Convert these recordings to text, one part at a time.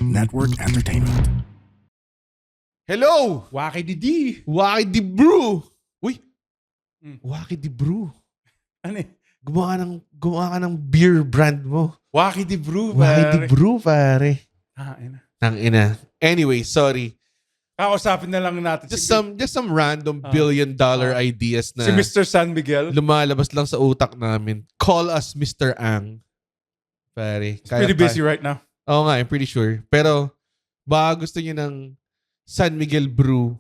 Network Entertainment. Hello! Waki Didi. Waki di Brew! Uy! Mm. Waki di Brew. Ano eh? Gumawa ka ng beer brand mo. Waki di Brew, Waki di pare. Brew, pare. Ina. Tangina. Anyway, sorry. Kausapin na lang natin Just some random $1 billion ideas na si Mr. San Miguel. lumalabas lang sa utak namin. Call us Mr. Ang. Pare. He's pretty busy right now. Oo nga, I'm pretty sure. Pero, baka gusto niyo ng San Miguel Brew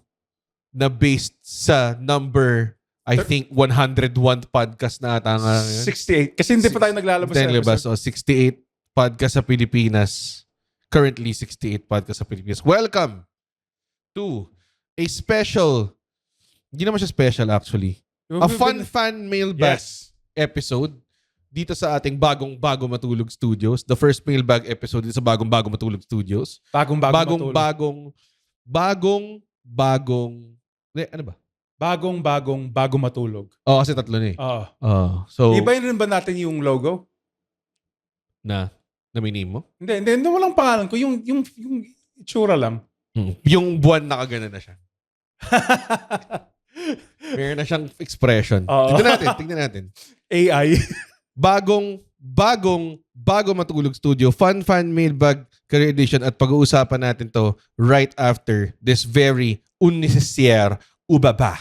na based sa number, I think, 101 podcast na ata nga. 68. Kasi hindi pa tayo naglalabas sa Naglalabas. episode. So, 68 podcast sa Pilipinas. Currently, 68 podcast sa Pilipinas. Welcome to a special, hindi naman siya special actually, a fun fan mailbag episode dito sa ating bagong Matulog Studios. The first mailbag episode dito sa bagong Matulog Studios. Ano ba? Bago matulog. Oh, kasi tatlo na eh. Oo. So, Iba rin ba natin yung logo? na may name mo? Hindi, walang pangalan ko. Yung itsura lang. Yung buwan nakagana na siya. Meron na siyang expression. Tignan natin. AI. Bago Matulog Studio, Fun Fan Mailbag Career Edition, at pag-uusapan natin to right after this very unnecessaire ubaba.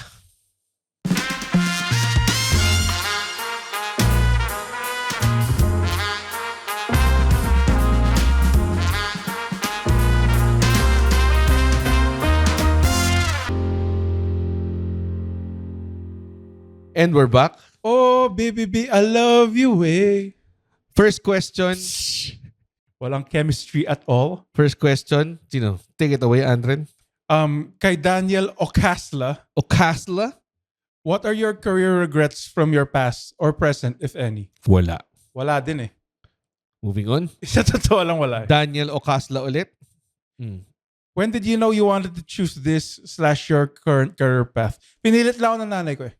And we're back. Oh, baby, I love you, eh. First question. Walang chemistry at all. First question. Sino? Take it away, Andren. Kay Daniel Ocasla, Ocasla? what are your career regrets from your past or present, if any? Wala. Wala din eh. Moving on. Sa totoo lang wala eh. Daniel Ocasla ulit. When did you know you wanted to choose this/your current career path? Pinilit lang ako ng nanay ko eh.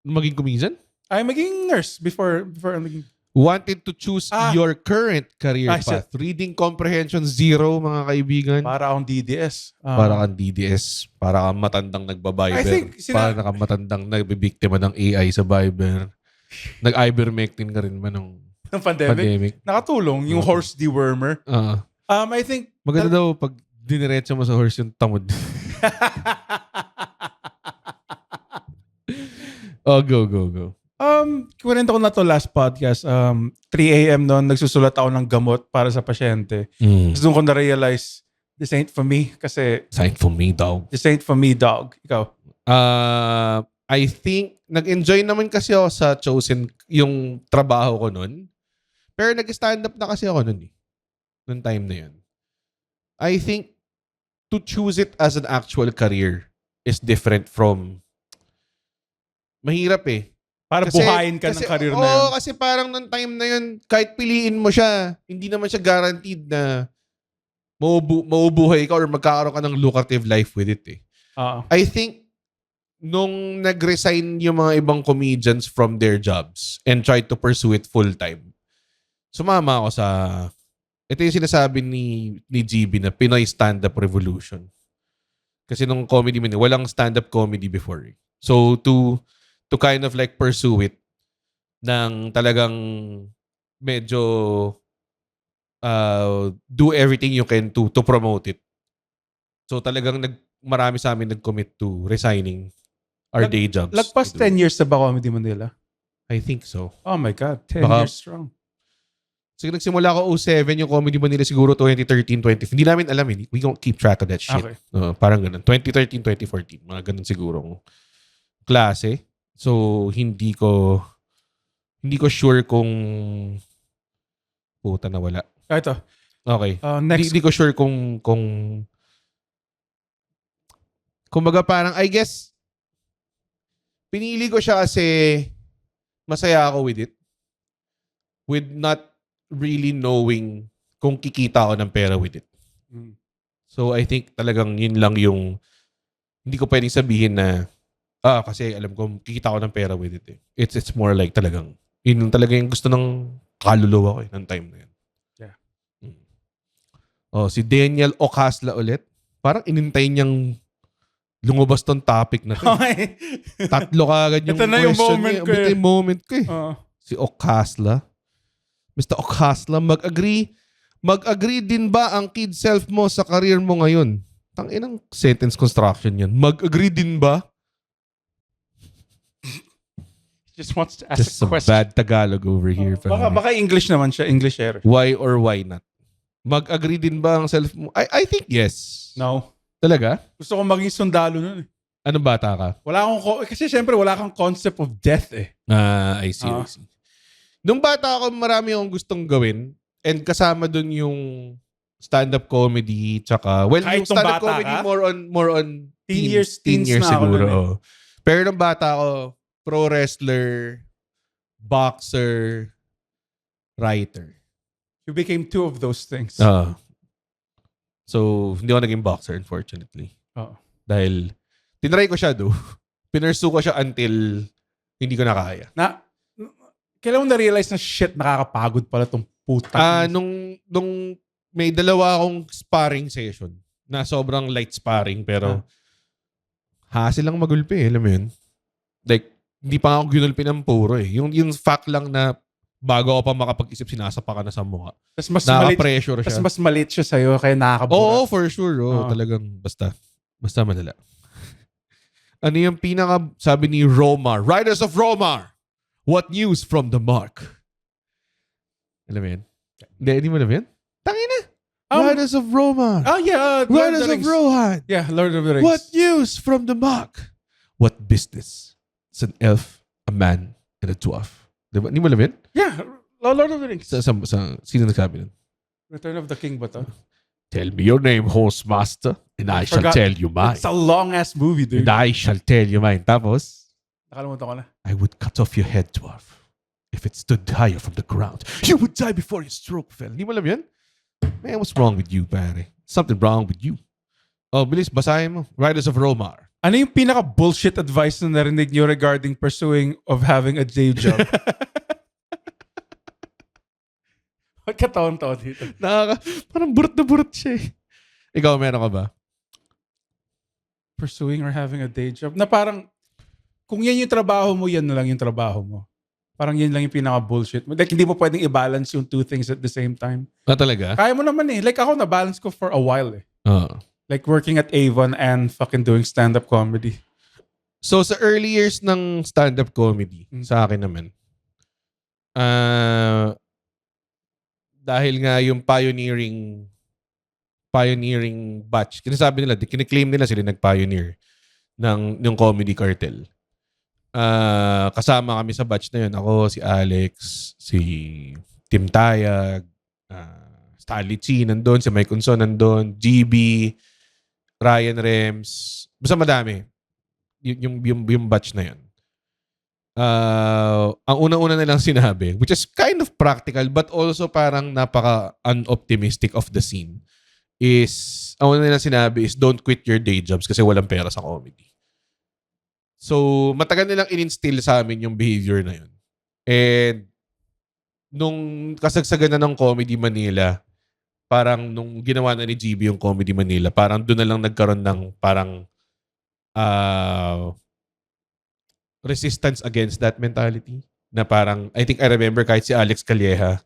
Maging kumisan? Ay, maging nurse before maging... Wanted to choose your current career path. Reading comprehension 0, mga kaibigan. Para akong DDS. Para kang DDS. Para kang matandang nagbabiber. I think para kang matandang nagbibiktima ng AI sa Viber. Nag-ivermectin ka rin ba ng pandemic? Nakatulong. Yung horse dewormer. I think... Maganda daw pag diniretso mo sa horse yung tamod. Oh, go. Kwento ko na to last podcast. 3 a.m. noon, nagsusulat ako ng gamot para sa pasyente. Tapos doon ko na-realize, this ain't for me. Kasi... This ain't for me, dog. This ain't for me, dog. Ikaw? I think, nag-enjoy naman kasi ako sa chosen yung trabaho ko noon. Pero nag-stand up na kasi ako noon eh. Noong time na yun. I think, to choose it as an actual career is different from... Mahirap eh. Para buhayin ka ng career na yun. Oo, kasi parang nung time na yun, kahit piliin mo siya, hindi naman siya guaranteed na maubuhay ka or magkakaroon ka ng lucrative life with it eh. I think, nung nag-resign yung mga ibang comedians from their jobs and tried to pursue it full-time, sumama ako sa... Ito yung sinasabi ni GB na Pinoy stand-up revolution. Kasi nung comedy man, walang stand-up comedy before eh. So, to kind of like pursue it ng talagang medyo do everything you can to promote it. So talagang marami sa amin nag-commit to resigning our day jobs. Lagpas 10 years na ba Comedy Manila? I think so. Oh my God, 10 years strong. So nagsimula ako 2007 yung Comedy Manila, siguro 2013, 2015. Hindi namin alam eh. We don't keep track of that shit. Okay. Parang ganun. 2013, 2014. Mga ganun siguro klase. So, hindi ko sure kung puta na wala. Ito. Okay. Next. Hindi ko sure kung kumbaga parang, I guess, pinili ko siya kasi masaya ako with it. With not really knowing kung kikita ako ng pera with it. So, I think talagang yun lang yung hindi ko pwedeng sabihin na kasi alam ko, kikita ko ng pera with it eh. It's more like talagang, yun talaga yung gusto ng kaluluwa ko eh, ng time na yun. Yeah. Si Daniel Ocasla ulit. Parang inintay niyang lumabas tong topic na to. Okay. Tatlo kagad yung Ito na yung question moment niya. ko eh. Ito yung moment ko eh. Oo. Si Ocasla. Mr. Ocasla, mag-agree din ba ang kid self mo sa career mo ngayon? Tanginang sentence construction yan. Mag-agree din ba? Just wants to ask Just a some question. bad Tagalog over here. Baka English naman siya. English error. Why or why not? Mag-agree din ba ang self mo? I think yes. No. Talaga? Gusto ko maging sundalo nun eh. Anong bata ka? Kasi syempre wala kang concept of death eh. I see. Nung bata ako, marami akong gustong gawin. And kasama dun yung stand-up comedy, tsaka, well, Kahit yung stand-up nung bata comedy ka? more on Teen teen years na ako siguro. nun eh. Oo. Pero nung bata ako, pro wrestler, boxer, writer. You became two of those things. So, hindi ako naging boxer, unfortunately. Oo. Dahil, tinry ko siya Pinursue ko siya until hindi ko na kaya. Kailan mo na-realize na shit, nakakapagod pala tong puta? Nung may dalawa akong sparring session na sobrang light sparring pero hassle lang magulpi eh, alam mo yun? Like, hindi pa ako ginulpi ng puro eh. Yung fact lang na bago ako pa makapag-isip, sinasapa ka na sa mukha. Nakaka-pressure siya. Tapos mas malit siya sa'yo, kaya nakakabura. Oo, for sure. Talagang basta malala. Ano yung sabi ni Romar, Riders of Romar, what news from the mark? Alam mo yun? Hindi mo alam yun? Tangina! Riders of Romar. Oh yeah, Riders of Rohan. Yeah, Lord of the Rings. What news from the mark? What business? It's an elf, a man, and a dwarf. Diba? Hindi mo alam yun? Yeah, Lord of the Rings. Sino nagsabi nun? Return of the King ba to? Tell me your name, Hostmaster, and I shall tell you mine. It's a long-ass movie, dude. And I shall tell you mine. Tapos, nakalimutan ko na. I would cut off your head, dwarf. If it stood higher from the ground, you would die before your stroke fell. Hindi mo alam yan? Man, what's wrong with you, pare? Something wrong with you. Oh, bilis, basahin mo. Riders of Romar. Ano yung pinaka-bullshit advice na narinig nyo regarding pursuing of having a day job? Ba't kataon-taon dito? Parang burot na burot siya eh. Ikaw, meron ka ba? Pursuing or having a day job? Na parang, kung yan yung trabaho mo, yan na lang yung trabaho mo. Parang yan lang yung pinaka-bullshit. Like, hindi mo pwedeng i-balance yung two things at the same time. Talaga? Kaya mo naman eh. Like, ako na-balance ko for a while eh. Like, working at Avon and fucking doing stand-up comedy. So, sa early years ng stand-up comedy, sa akin naman, dahil nga yung pioneering batch, kinasabi nila, kiniklaim nila sila nag-pioneer ng Comedy Cartel. Kasama kami sa batch na yun. Ako, si Alex, si Tim Tayag, Stanley Chi nandun, si Mike Unson nandun, GB, Ryan Rems, basta madami. Yung batch na yun. Ang una-una nilang sinabi, which is kind of practical but also parang napaka-unoptimistic of the scene, is, ang una nilang sinabi is don't quit your day jobs kasi walang pera sa comedy. So, matagal nilang in-instill sa amin yung behavior na yun. And, nung kasagsagan na ng Comedy Manila, parang nung ginawa na ni GB yung Comedy Manila, parang doon na lang nagkaroon ng parang resistance against that mentality. Na parang, I think I remember kahit si Alex Calleja,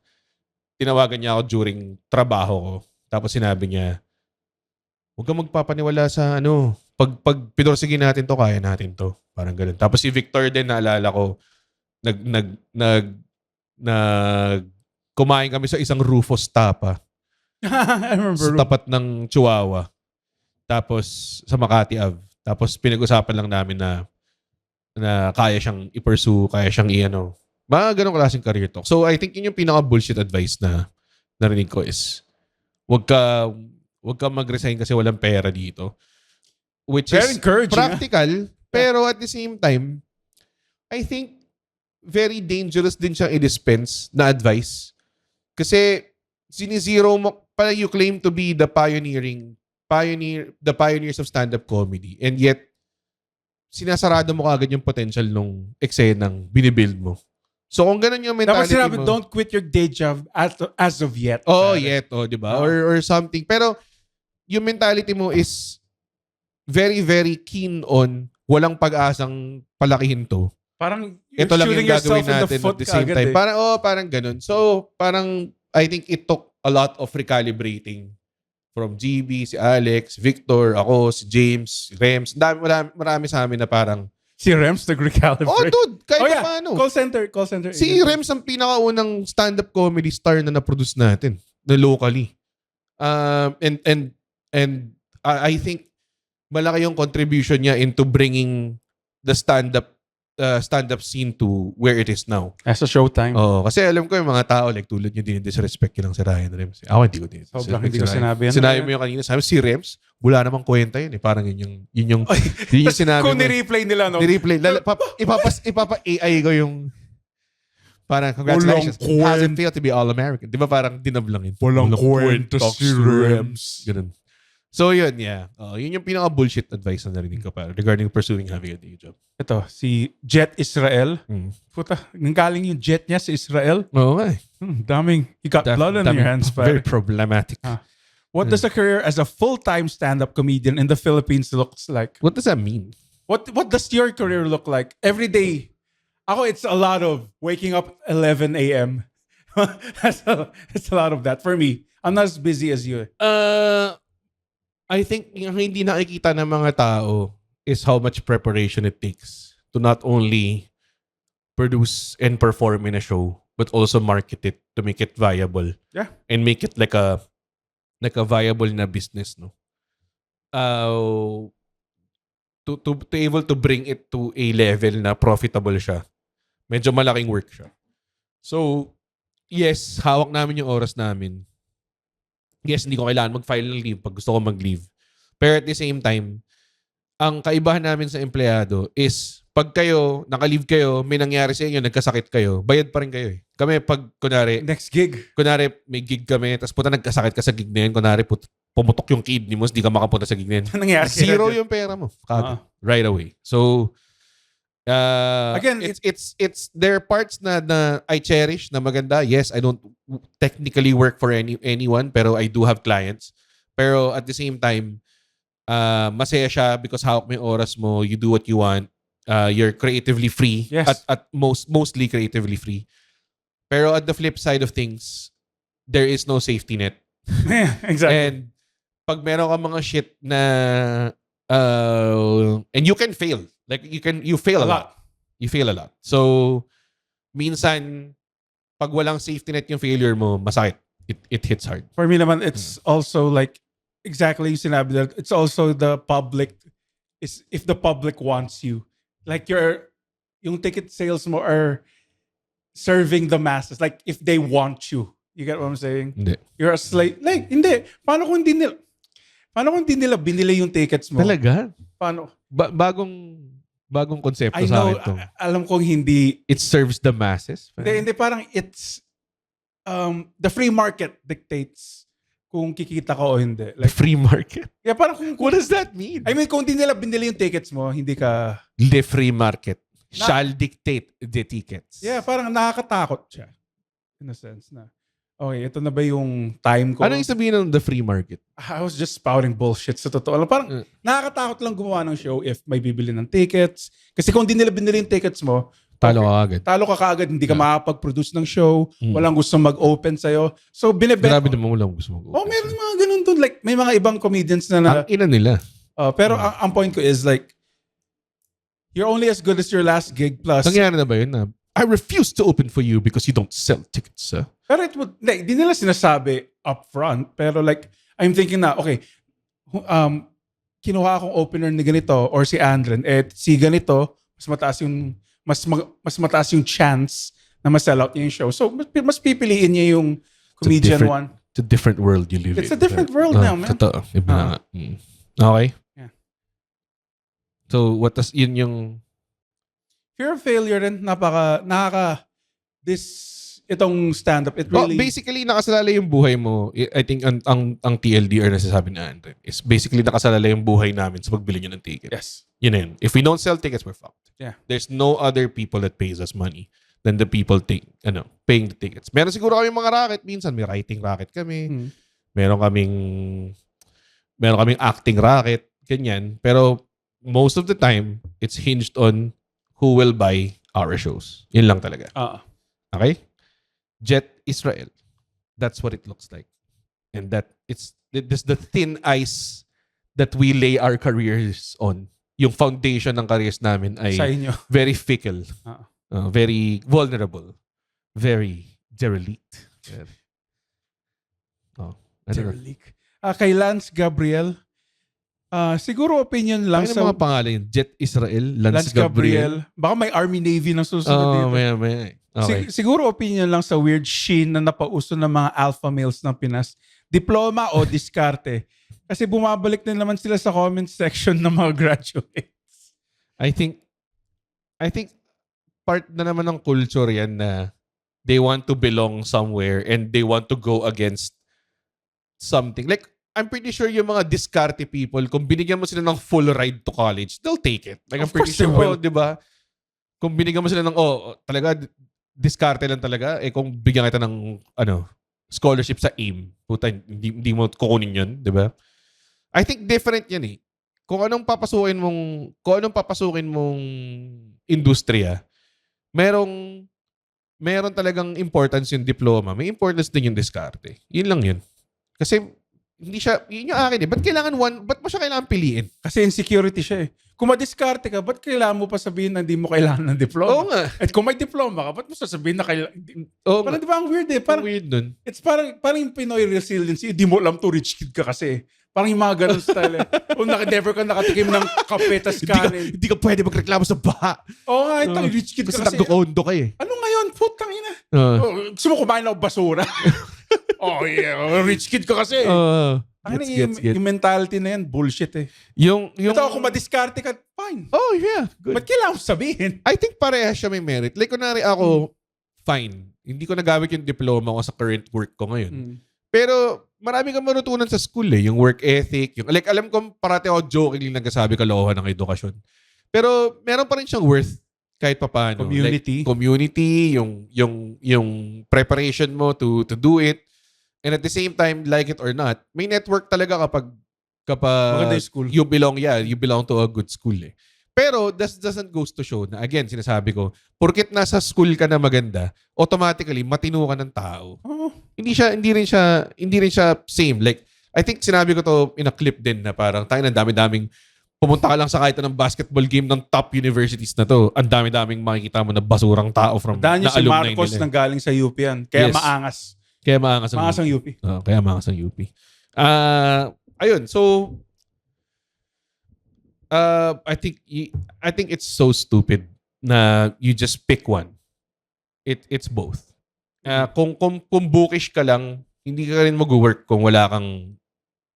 tinawagan niya ako during trabaho ko. Tapos sinabi niya, huwag kang magpapaniwala sa pag pinursige natin to, kaya natin to. Parang ganun. Tapos si Victor din, naalala ko, kumain kami sa isang Rufus Tapa. I remember. Sa tapat ng Chihuahua. Tapos sa Makati Ave. Tapos pinag-usapan lang namin na kaya siyang i-pursue, kaya siyang mga ganong klaseng career talk. So I think yun yung pinaka-bullshit advice na narinig ko is wag ka mag-resign kasi walang pera dito. Which very is practical, pero at the same time, I think very dangerous din siyang i-dispense na advice. Kasi sinizero mo, para you claim to be the pioneers of stand-up comedy, and yet sinasarado mo kaagad yung potential nung eksenang binibuild mo. So kung ganun yung Dapat mentality sinabi, mo. don't quit your day job as of yet. Di ba? Or something. Pero yung mentality mo is very, very keen on walang pag-asang palakihin to. Parang ito lang yung shooting yourself gagawin in the natin foot at the same agad time. eh. Parang ganun. So, parang I think it took a lot of recalibrating from GB, si Alex, Victor, ako, si James, si Rems. Marami sa amin na parang Si Rems nag-recalibrate. dude, kahit paano. Call center. Si Rems ang pinakaunang stand-up comedy star na na-produce natin na locally. And I think malaki yung contribution niya into bringing the stand-up scene to where it is now. As a showtime. Kasi alam ko yung mga tao like tulad nyo din disrespect lang si Ryan Rems. Ako hindi ko din. Sobrang hindi ko sinabi yan. Sinabi mo yung kanina. Sabi si Rems, wala namang kwenta yun eh. Parang yun yung sinabi Kung mo. ni-replay nila, no? Ni-replay. Ipapa-AI ko yung parang congratulations. How's it feel to be all-American? Di ba parang dinab lang yun? Walang kwenta si Rems. Ganun. So yun, yeah. Yun yung pinaka-bullshit advice na narinig ko para regarding pursuing having a day job. Ito, si Jet Israel. Puta, nanggaling yung jet niya sa Israel. Oo nga eh. Daming, you got blood on your hands. Very problematic. What does a career as a full-time stand-up comedian in the Philippines looks like? What does that mean? What does your career look like? Every day, it's a lot of waking up 11 a.m. That's a lot of that for me. I'm not as busy as you. I think yung hindi nakikita ng mga tao is how much preparation it takes to not only produce and perform in a show, but also market it to make it viable. Yeah. And make it like a viable na business, no? To able to bring it to a level na profitable siya. Medyo malaking work siya. So, yes, hawak namin yung oras namin. Yes, hindi ko kailangan mag-file ng leave pag gusto ko mag-leave. Pero at the same time, ang kaibahan namin sa empleyado is pag kayo, naka-leave kayo, may nangyari sa inyo, nagkasakit kayo, bayad pa rin kayo eh. Kami pag, next gig. May gig kami, tapos nagkasakit ka sa gig na yun, pumutok yung kidney mo, hindi ka makapunta sa gig na yun. Nangyari Zero yung pera mo. Right away. So, again, it's there are parts na I cherish na maganda. Yes, I don't technically work for anyone, pero I do have clients. Pero at the same time, masaya siya because hawak mo yung oras mo, you do what you want. You're creatively free. Yes. At mostly creatively free. Pero at the flip side of things, there is no safety net. Yeah, exactly. And pag meron ka mga shit na and you can fail. Like you fail a lot. You fail a lot. So minsan pag walang safety net yung failure mo, masakit. It hits hard. For me naman, it's also like exactly yung sinabi that it's also the public is if the public wants you. Like yung ticket sales mo are serving the masses. Like if they want you. You get what I'm saying? Hindi. You're a slave. Like, hindi. Paano kung hindi nila binili yung tickets mo? Talaga? Paano? Bagong konsepto I sa know, akin to. alam kong hindi. It serves the masses? Hindi, parang it's the free market dictates kung kikita ka o hindi. Like free market? Yeah, parang kung what does that mean? I mean, kung hindi nila binili yung tickets mo, hindi ka... The free market shall dictate the tickets. Yeah, parang nakakatakot siya. In a sense na, okay, ito na ba yung time ko? Ano yung sabihin ng the free market? I was just spouting bullshit sa totoo lang. Parang nakakatakot lang gumawa ng show if may bibili ng tickets. Kasi kung hindi nila binili yung tickets mo, talo ka agad. Talo ka kaagad. Hindi ka makapag-produce ng show. Walang gusto mag-open sa'yo. So, binibenta. Grabe naman walang gusto mag-open. Oh, meron mga ganun dun. Like, may mga ibang comedians na ang ina nila. Pero ang point ko is like, you're only as good as your last gig plus. Nangyari na ba yun na, I refuse to open for you because you don't sell tickets, sir. Pero it would, like, di nila sinasabi upfront. Pero like, I'm thinking na, okay, kinuha akong opener ni ganito or si Andren, si ganito, mas mataas yung chance na ma-sell out niya yung show. So, mas pipiliin niya yung comedian one. It's a different world you live in. It's a different world now, man. Totoo. Iba na nga. Okay. Yeah. So, what does yun yung... Fear of failure rin, itong stand-up, it really... Basically, nakasalalay yung buhay mo. I think ang TLDR na sasabi na Andren is basically nakasalalay yung buhay namin sa pagbili nyo ng tickets. Yes. Yun na yun. If we don't sell tickets, we're fucked. Yeah. There's no other people that pays us money. than the people paying the tickets. Meron siguro kami mga racket. Minsan may writing racket kami. Meron kaming acting racket. Ganyan. Pero most of the time, it's hinged on who will buy our shows. Yun lang talaga. Okay? Jet Israel. That's what it looks like. And it's the thin ice that we lay our careers on. Yung foundation ng careers namin ay very fickle. Very vulnerable. Very derelict. Derelict. Kay Lance Gabriel, siguro opinion lang sa mga pangalan yun. Jet Israel, Lance Gabriel. Baka may Army Navy na susunod dito. May. Okay. Siguro opinion lang sa weird sheen na napauso ng mga alpha males ng Pinas. Diploma o diskarte? Kasi bumabalik na naman sila sa comment section ng mga graduates. I think part na naman ng culture yan na they want to belong somewhere and they want to go against something. Like, I'm pretty sure yung mga diskarte people, kung binigyan mo sila ng full ride to college, they'll take it. Like, I'm pretty sure, di ba? Kung binigyan mo sila ng, talaga, diskarte lang talaga, kung bigyan kita ng, scholarship sa AIM, puta, hindi mo kukunin yun, di ba? I think different yan eh. Kung anong papasukin mong industriya, meron talagang importance yung diploma. May importance din yung diskarte. Yun lang yun. Kasi yun yung akin eh. Ba't mo siya kailangan piliin? Kasi insecurity siya eh. Kung madiskarte ka, ba't kailangan mo pa sabihin na hindi mo kailangan ng diploma? Oo nga. At kung may diploma ka, ba't mo sasabihin na kailangan? Parang di ba ang weird eh? Parang weird nun. It's parang yung Pinoy resiliency, hindi mo alam to rich kid ka kasi. Parang yung mga ganun style eh. Kung never ka nakatikim ng kape tas kanin. Hindi ka pwede magreklamo sa baha. Oo nga, itang rich kid ka kasi. Kasi nagdo-kondo ka eh. Ano ngayon? Putang ina. Gusto mo kumain ng basura? Rich kid ka kasi. Yung mentality na yan, bullshit eh. Ito kung madiskarte ka, fine. Oh yeah, good. Ba't kailangan mo sabihin? I think parehas siya may merit. Like kunwari ako, fine. Hindi ko nagamit yung diploma ko sa current work ko ngayon. Pero marami kang marutunan sa school eh. Yung work ethic. Like alam ko parati ako joking lang nagsasabi kalokohan ng edukasyon. Pero meron pa rin siyang worth kahit papaano. Community. Like, community, yung preparation mo to do it. And at the same time, like it or not, may network talaga kapag maganda yung school. You belong to a good school eh. Pero that doesn't goes to show na, again, sinasabi ko, porket nasa school ka na maganda, automatically matino ka ng tao. Hindi rin siya same. Like, I think sinabi ko to in a clip din na parang tayo na dami-daming pumunta ka lang sa kahit anong basketball game ng top universities na to. Ang dami-daming makikita mo na basurang tao from na si alumni Marcos nila. nang galing sa UP yan. Kaya Yes. maangas. Kaya maangas ang UP. Kaya maangas ang UP. Ayun, so I think it's so stupid na you just pick one. It's both. Kung bookish ka lang, hindi ka rin mag-work kung wala kang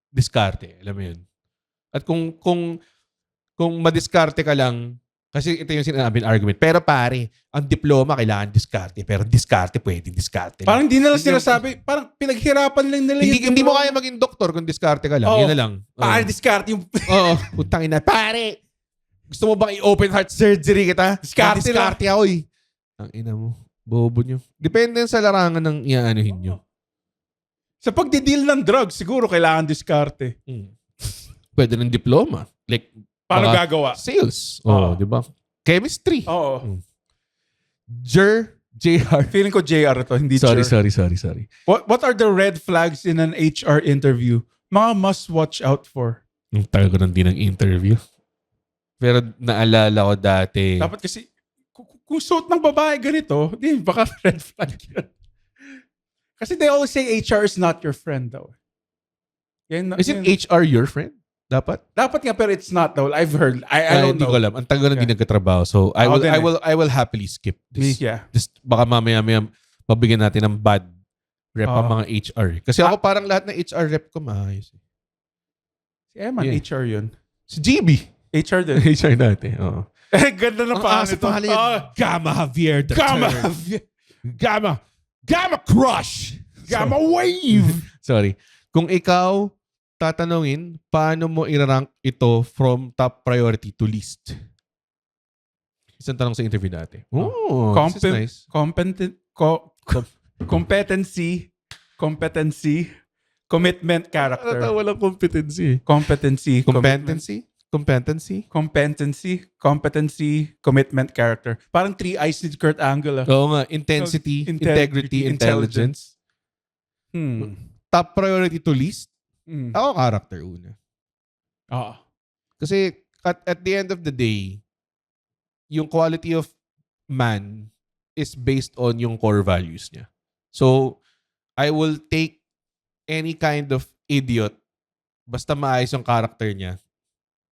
diskarte, alam mo 'yun. At kung madiskarte ka lang, kasi ito yung sinabing argument. Pero pare, ang diploma kailangan diskarte. Pero diskarte, pwede diskarte. Parang hindi nila sinasabi. Parang pinaghirapan lang nila hindi mo kaya maging doktor kung diskarte ka lang. Yun na lang. Pare, diskarte yung... Oo. Putangin na. Pare! Gusto mo bang i-open heart surgery kita? Diskarte ako eh. Ang ina mo. Bobo nyo. Depende sa larangan ng iaanuhin nyo. Sa pagdideal ng drugs, siguro kailangan diskarte. Pwede ng diploma. Like, paano gagawa? Sales. Di ba? Chemistry. Oo. JR. Feeling ko JR to, hindi Sorry. What are the red flags in an HR interview? Mga must watch out for. Yung tagal ko nang din ng interview. Pero naalala ko dati. Dapat kasi, kung suot ng babae ganito, baka red flag yun. Kasi they always say HR is not your friend daw. Isn't HR your friend? Dapat nga, pero it's not though. I've heard. I don't know. Hindi ko alam. Ang tagal na din nagkatrabaho. So, I will happily skip this. Yeah. Just baka mamaya mabigyan natin ng bad rep ang mga HR. Kasi ako parang lahat ng HR rep ko maayos. Si Eman, HR yun. Si GB. HR din. HR dati. Oo. Ganda ng pangalan ito. Gamma Javier the Gamma Crush. Gamma Wave. Sorry. Kung ikaw tatanungin, paano mo i-rank ito from top priority to least? Isang tanong sa interview dati. Oh, this is nice. Competency, commitment, character. Walang competency. Competency, commitment, character. Parang 3 eyes ni Kurt Angle. Oo nga. Intensity, integrity, intelligence. Top priority to least? Ako character una. Kasi at the end of the day, yung quality of man is based on yung core values niya. So, I will take any kind of idiot basta maayos yung character niya.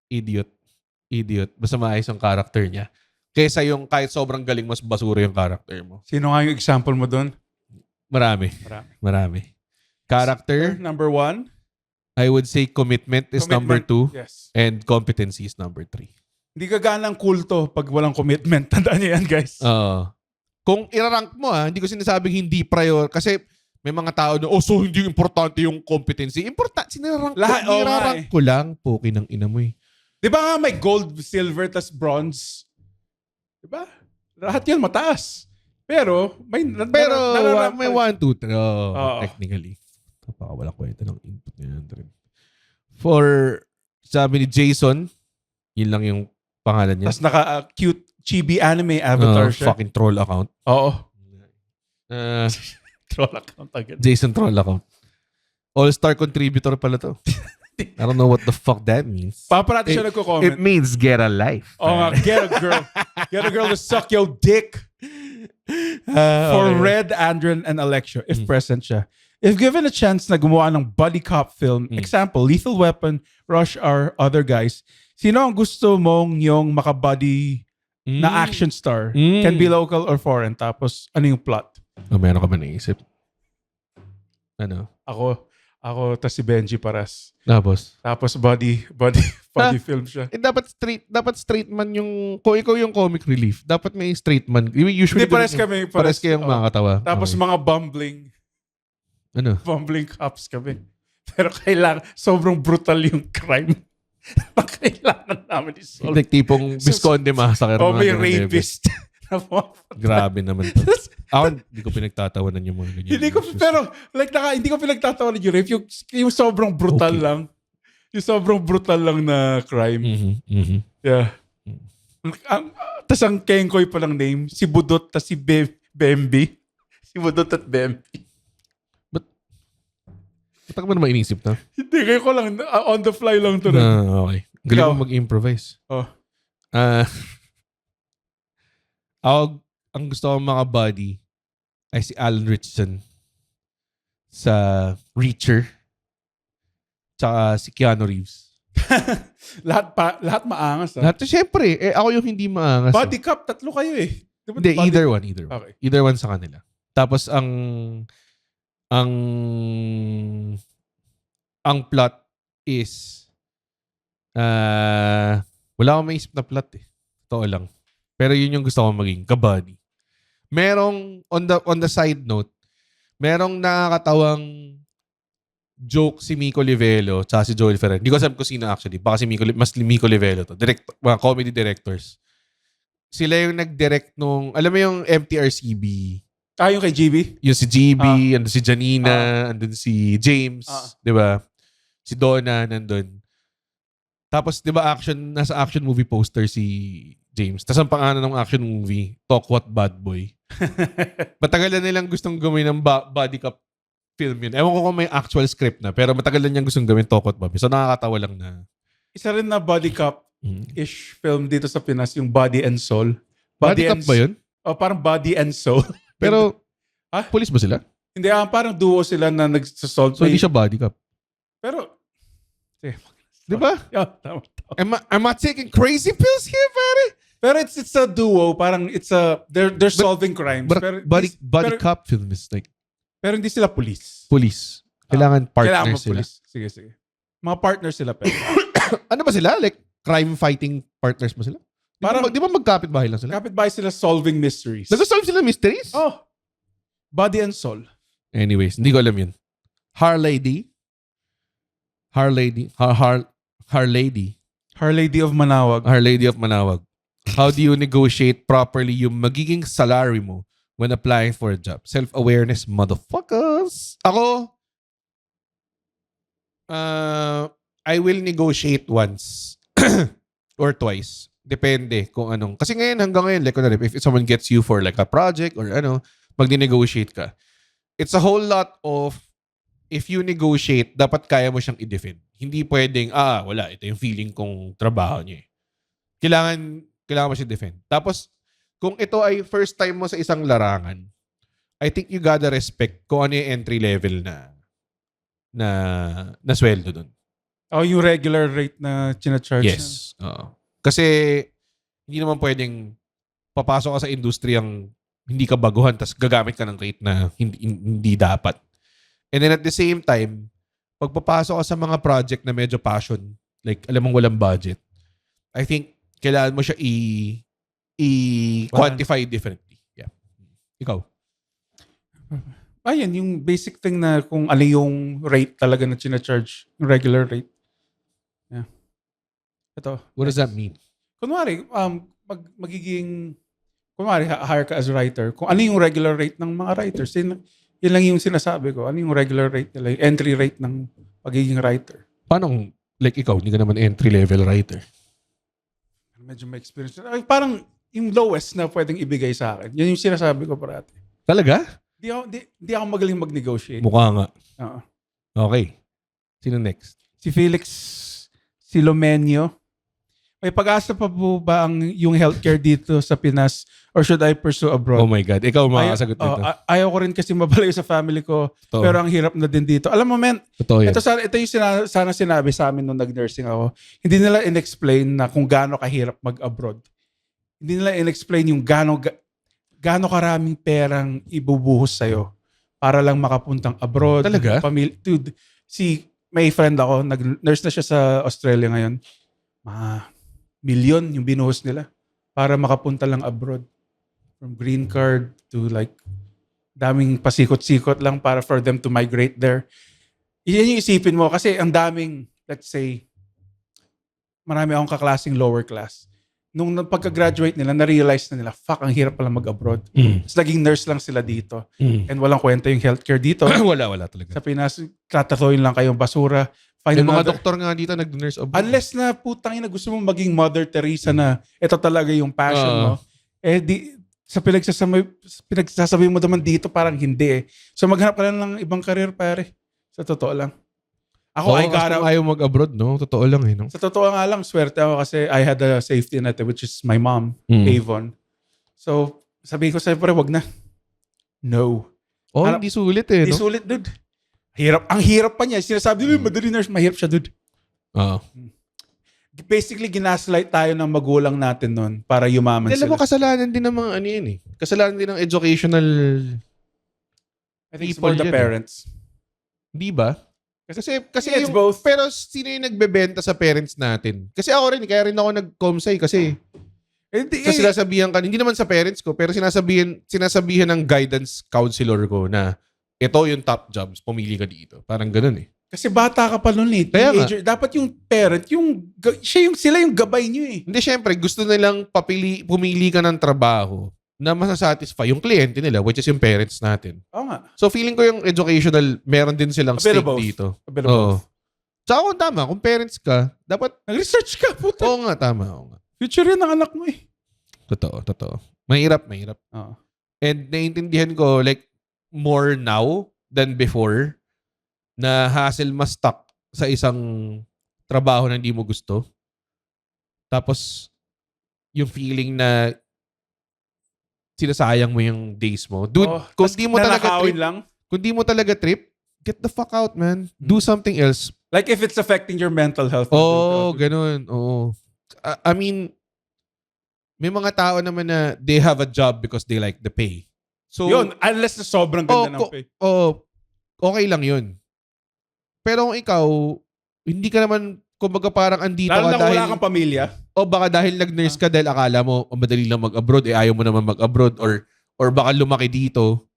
Idiot. Basta maayos yung character niya. Kaysa yung kahit sobrang galing, mas basura yung character mo. Sino nga yung example mo doon? Marami. Character, number 1. I would say commitment is number 2. Yes. And competency is number 3. Hindi ka ganang kulto pag walang commitment. Tandaan niyo yan, guys. Kung irarank mo, hindi ko sinasabing hindi prior. Kasi may mga tao na, so hindi importante yung competency. Sinirarank ko lang. Poki ng ina mo eh. Di ba nga may gold, silver, tas bronze? Di ba? Lahat yan mataas. Pero may 1, 2, 3. Technically. Kapag walang kwenta ng input niya. For, sabi ni Jason, yun lang yung pangalan niya. Tapos naka-cute chibi anime avatar siya. Fucking troll account. Oo. Troll account agad. Jason troll account. All-star contributor pala to. I don't know what the fuck that means. Paparati siya nagko-comment. It means get a life. Get a girl. Get a girl to suck your dick. For Red, Andren, and Alexia, if present siya. If given a chance na gumawa ng buddy cop film, example, Lethal Weapon, Rush Hour, Other Guys, sino ang gusto mong yung makabuddy na action star? Can be local or foreign. Tapos, ano yung plot? Meron ka ba naisip? Ano? Ako, tas si Benji Paras. Tapos body film siya. Dapat straight man yung, kung ikaw yung comic relief, dapat may straight man. Usually, pares kayong makakatawa. Tapos mga bumbling cops kami. Pero sobrang brutal yung crime. Kailangan namin isolve. Like tipong Visconde massacre. May rapist. Grabe naman to. Ako, hindi ko pinagtatawanan yung mga ganyan. Hindi ko pinagtatawanan yung rape. Yung sobrang brutal lang. Yung sobrang brutal lang na crime. Yeah. Tas ang Kenkoy palang name, si Budot tas si Bembi. Si Budot at Bembi. Ba't ka ba naman inisip na? Hindi, kayo ko lang. On the fly lang to. Okay. Galing mo mag-improvise. Ang gusto ko mga body ay si Alan Richardson sa Reacher tsaka si Keanu Reeves. lahat maangas. Lahat, syempre. Ako yung hindi maangas. Body cop, 3 kayo eh. Hindi, either one. Okay. Either one sa kanila. Tapos ang plot is wala akong maisip na plot eh. Totoo lang. Pero yun yung gusto ko maging kabady. Merong on the side note, merong nakakatawang joke si Miko Livelo tsaka si Joel Ferrer. Hindi ko alam kung sino actually. Baka si Miko Livelo to. Mga comedy directors. Sila yung nag-direct nung, alam mo yung MTRCB. Yung kay GB? Yung si GB, andun si Janina, andun si James, di ba? Si Donna, nandun. Tapos, di ba, nasa action movie poster si James. Tapos ang pangalan ng action movie, Talk What Bad Boy. Matagal na nilang gustong gawin ng body cop film yun. Ewan ko kung may actual script na, pero matagal na niyang gustong gawin Talk What Bad Boy. So nakakatawa lang na. Isa rin na body cop-ish film dito sa Pinas, yung Body and Soul. Body cop ba yun? Parang Body and Soul. Pero, police ba sila? Hindi, parang duo sila na nagsasolve. So, hindi siya body cop. Pero, di ba? Tama. Am I taking crazy pills here, pare? Pero it's a duo. Parang they're solving crimes. But body cop film is like... Pero hindi sila police. Kailangan partners sila. Police. Sige. Mga partners sila. Pero. Ano ba sila? Like, crime fighting partners ba sila? Di ba magkapit-bahay lang sila? Kapit-bahay sila solving mysteries. Nag-solve sila mysteries? Body and Soul. Anyways, hindi ko alam yun. Harlady of Manawag. How do you negotiate properly yung magiging salary mo when applying for a job? Self-awareness, motherfuckers. Ako, I will negotiate once or twice. Depende kung anong. Kasi ngayon, hanggang ngayon, like, if someone gets you for like a project or mag-negotiate ka. It's a whole lot of, if you negotiate, dapat kaya mo siyang i-defend. Hindi pwedeng, wala, ito yung feeling kong trabaho niya. Kailangan mo siya defend. Tapos, kung ito ay first time mo sa isang larangan, I think you gotta respect kung ano yung entry level na sweldo dun. Yung regular rate na charge. Yes. Kasi, hindi naman pwedeng papasok ka sa industriyang hindi ka baguhan tas gagamit ka ng rate na hindi dapat. And then at the same time, pag papasok ka sa mga project na medyo passion, like alam mong walang budget, I think kailangan mo siya i-quantify differently. Yeah. Ikaw? Ayan, yung basic thing na kung ano yung rate talaga na charge, yung regular rate. Yeah. Ito. What does that mean? Kunwari, kunwari, hire ka as a writer. Kung ano yung regular rate ng mga writers, yun lang yung sinasabi ko. Ano yung regular rate nila, yung entry rate ng pagiging writer. Paano, like ikaw, hindi ka naman entry-level writer? Medyo may experience. Parang yung lowest na pwedeng ibigay sa akin. Yan yung sinasabi ko parati. Talaga? Di ako magaling mag-negotiate. Mukha nga. Oo. Okay. Sino next? Si Felix Silomenio. May pag-asa pa po ba yung healthcare dito sa Pinas or should I pursue abroad? Oh my God. Ikaw makakasagot dito. Ayaw ko rin kasi mabalayo sa family ko. Totoo. Pero ang hirap na din dito. Alam mo, men, Totoo yan. ito yung sana sinabi sa amin nung nag-nursing ako. Hindi nila in-explain na kung gaano kahirap mag-abroad. Hindi nila in-explain yung gaano karaming perang ibubuhos sa'yo para lang makapuntang abroad. Talaga? Dude, may friend ako, nag-nurse na siya sa Australia ngayon. Milyon yung binuhos nila para makapunta lang abroad. From green card to like daming pasikot-sikot lang para for them to migrate there. Yan yung isipin mo kasi ang daming, let's say, marami akong kaklaseng lower class. Nung pagka-graduate nila, na-realize na nila, fuck, ang hirap pala mag-abroad. Tapos naging nurse lang sila dito. And walang kwenta yung healthcare dito. wala talaga. Sa Pinas, tatatoyin lang kayong basura. May mga doktor nga dito nag-nurse abroad. Unless na putang ina gusto mong maging Mother Teresa na ito talaga yung passion mo. Sa pinagsasabi mo naman dito parang hindi eh. So maghanap ka lang ng ibang career pare. Sa totoo lang. Ako ayaw mag-abroad, no? Totoo lang eh, no? Sa totoo nga lang, swerte ako kasi I had a safety net which is my mom, Avon. So sabihin ko sa'yo, wag na. No. Hindi sulit eh, no? Hindi sulit, dude. Ang hirap pa niya. Sinasabi nila, madali nurse, mahirap siya, dude. Basically, ginaslight tayo ng magulang natin nun para yumaman sila. Alam mo, kasalanan din ng mga ano yun eh. Kasalanan din ng educational I think it's for the parents. Di ba? Kasi it's both. Pero sino yung nagbebenta sa parents natin? Kasi ako rin, kaya rin ako nag-comsci kasi sinasabihan ka, hindi naman sa parents ko, pero sinasabihan ng guidance counselor ko na ito yung top jobs, pumili ka dito. Parang ganun eh. Kasi bata ka pa nun eh. Teenager. Dapat yung parent, sila yung gabay niyo eh. Hindi, syempre, gusto nilang pumili ka ng trabaho na masasatisfy yung kliyente nila, which is yung parents natin. Oo nga. So feeling ko yung educational, meron din silang stake dito. Oo. Tsaka kung tama, kung parents ka, dapat nag-research ka, puta. Oo nga, tama. Future yan ng anak mo eh. Totoo. Mahirap. Oo. And naiintindihan ko, like, more now than before na hassle mas stuck sa isang trabaho na hindi mo gusto. Tapos, yung feeling na sinasayang mo yung days mo. Dude, kung di mo talaga trip, get the fuck out, man. Do something else. Like if it's affecting your mental health. Ganun. Oo. I mean, may mga tao naman na they have a job because they like the pay. So, yun, unless na sobrang ganda ng pay. Okay lang yun. Pero kung ikaw, hindi ka naman, kumbaga parang andito ka dahil wala kang pamilya. O baka dahil nag-nurse ka dahil akala mo madali lang mag-abroad, ayaw mo naman mag-abroad or baka lumaki dito,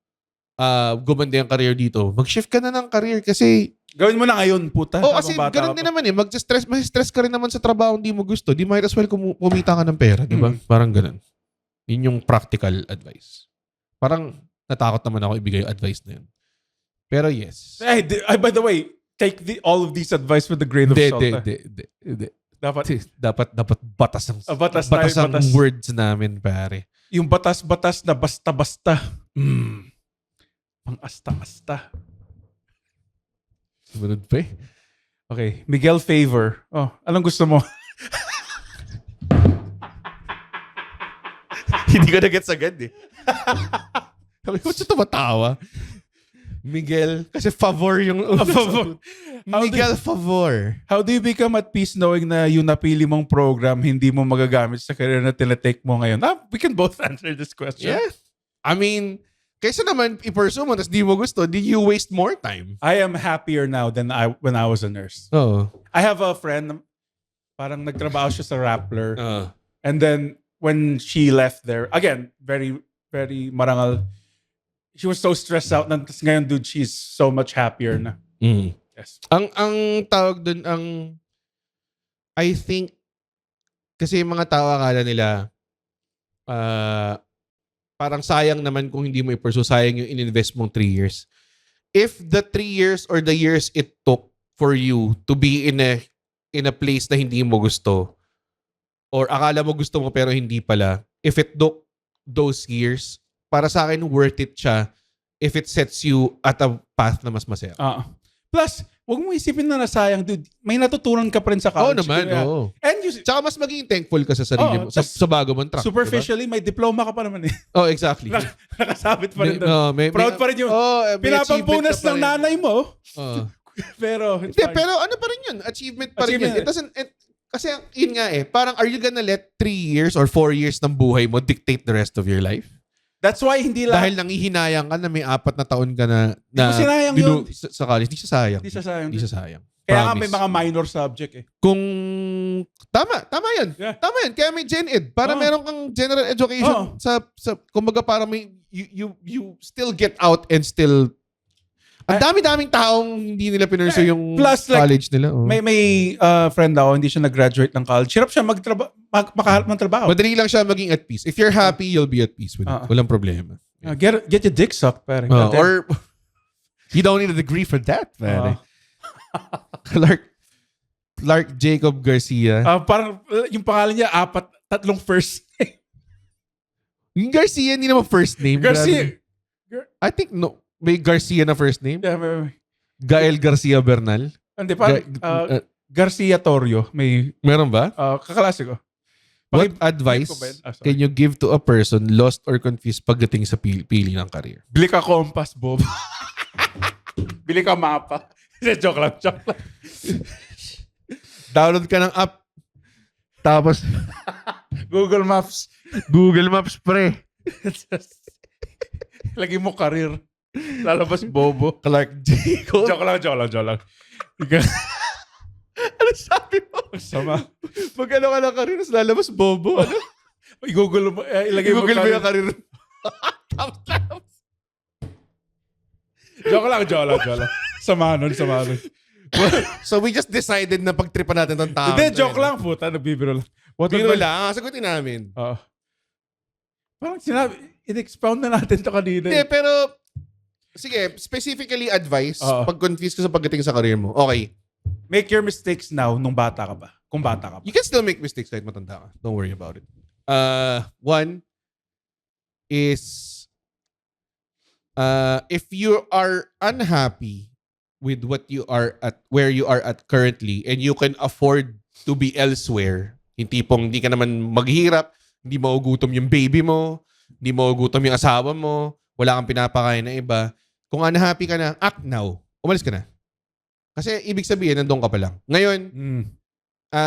gumanda yung career dito. Mag-shift ka na ng career kasi Gawin mo na ngayon, puta. Kasi ganun din naman Mag-stress ka rin naman sa trabaho hindi mo gusto. Di might as well kumita ka ng pera, di ba? Parang ganun. Yun yung practical advice. Parang natakot naman ako ibigay yung advice na yun. Pero yes. Hey, by the way, take all of these advice with a grain of salt. Hindi. Dapat batas ang batas. words namin, pare. Yung batas-batas na basta-basta. Pang asta-asta. Sumunod pa eh. Okay, Miguel Favor. Anong gusto mo? Hindi ko na-gets agad eh. Sabi ko, siya tumatawa? Miguel, kasi favor yung... favor. Miguel Favor. How do you become at peace knowing na yung napili mong program hindi mo magagamit sa career na tinatake mo ngayon? We can both answer this question. Yeah. I mean, kaysa naman i-pursue mo tapos di mo gusto, did you waste more time? I am happier now than when I was a nurse. Oh. I have a friend, parang nagtrabaho siya sa Rappler. And then, when she left there, again, very, very marangal, she was so stressed out na ngayon, dude, she's so much happier na. Yes. Ang tawag dun, I think, kasi yung mga tao akala nila, parang sayang naman kung hindi mo i-pursue, sayang yung in-invest mong 3 years. If the 3 years or the years it took for you to be in a place na hindi mo gusto, or akala mo gusto mo pero hindi pala, if it took those years, para sa akin, worth it siya if it sets you at a path na mas masaya. Plus, huwag mo isipin na nasayang, dude. May natutunan ka pa rin sa college. Naman. And tsaka mas magiging thankful ka sa sarili mo, sa bago mong track. Superficially, diba? May diploma ka pa naman eh. Exactly. Nakasabit pa rin doon. Proud pa rin yung pinapampunas ng nanay mo. Pero ano pa rin yun? Achievement pa rin yun. It doesn't... Kasi yun nga parang are you gonna let 3 years or 4 years ng buhay mo dictate the rest of your life? That's why hindi lang... Dahil nangihinayang ka na may 4 na taon ka na sinayang yun. Sa college. Hindi siya sayang. Kaya nga may mga minor subject eh. Kung... Tama yun. Yeah. Tama yun. Kaya may Gen Ed. Para meron kang general education sa kumbaga para may... You still get out and still... Ang dami-daming taong hindi nila pinurso yung plus, college nila. May friend ako, hindi siya nag-graduate ng college. Hirap siya makahanap ng trabaho. Madali lang siya maging at peace. If you're happy, you'll be at peace with it. Walang problema. Get your dick sucked, pare. Or you don't need a degree for that, pare. Clark Jacob Garcia. Parang yung pangalan niya, 3 first name. Yung Garcia, hindi naman first name. Garcia. I think no. May Garcia na first name? Yeah, may. Gael Garcia Bernal? Hindi, Garcia Torrio. Meron ba? Kaklase ko. What advice can you give to a person lost or confused pagdating sa pili ng career? Bili ka compass, Bob. Bili ka mapa. Joke lang. Download ka ng app. Tapos, Google Maps, pre. Lagi mo career. Lalabas bobo. Clark Jacob. Joke lang. Ano sabi mo? Sama. Pag ano ka ng career, lalabas bobo. Ano? I-Google mo. Ilagay mo yung career. Joke lang. Sama nun. So we just decided na pagtripan natin tong tao. Hindi, joke lang puta. Nagbibiro lang. Biro lang. Sagutin namin. Parang sinabi, in-expound na natin to kanina. Hindi, pero sige, specifically advice pag confused ka sa pagdating sa career mo. Okay. Make your mistakes now nung bata ka ba? Kung bata ka pa. You can still make mistakes kahit matanda ka. Don't worry about it. One is if you are unhappy with what you are at, where you are at currently, and you can afford to be elsewhere, yung tipong hindi ka naman maghirap, hindi maugutom yung baby mo, hindi maugutom yung asawa mo, wala kang pinapakain na iba. Kung unhappy ka na, act now. Umalis ka na. Kasi ibig sabihin, nandun ka pa lang. Ngayon,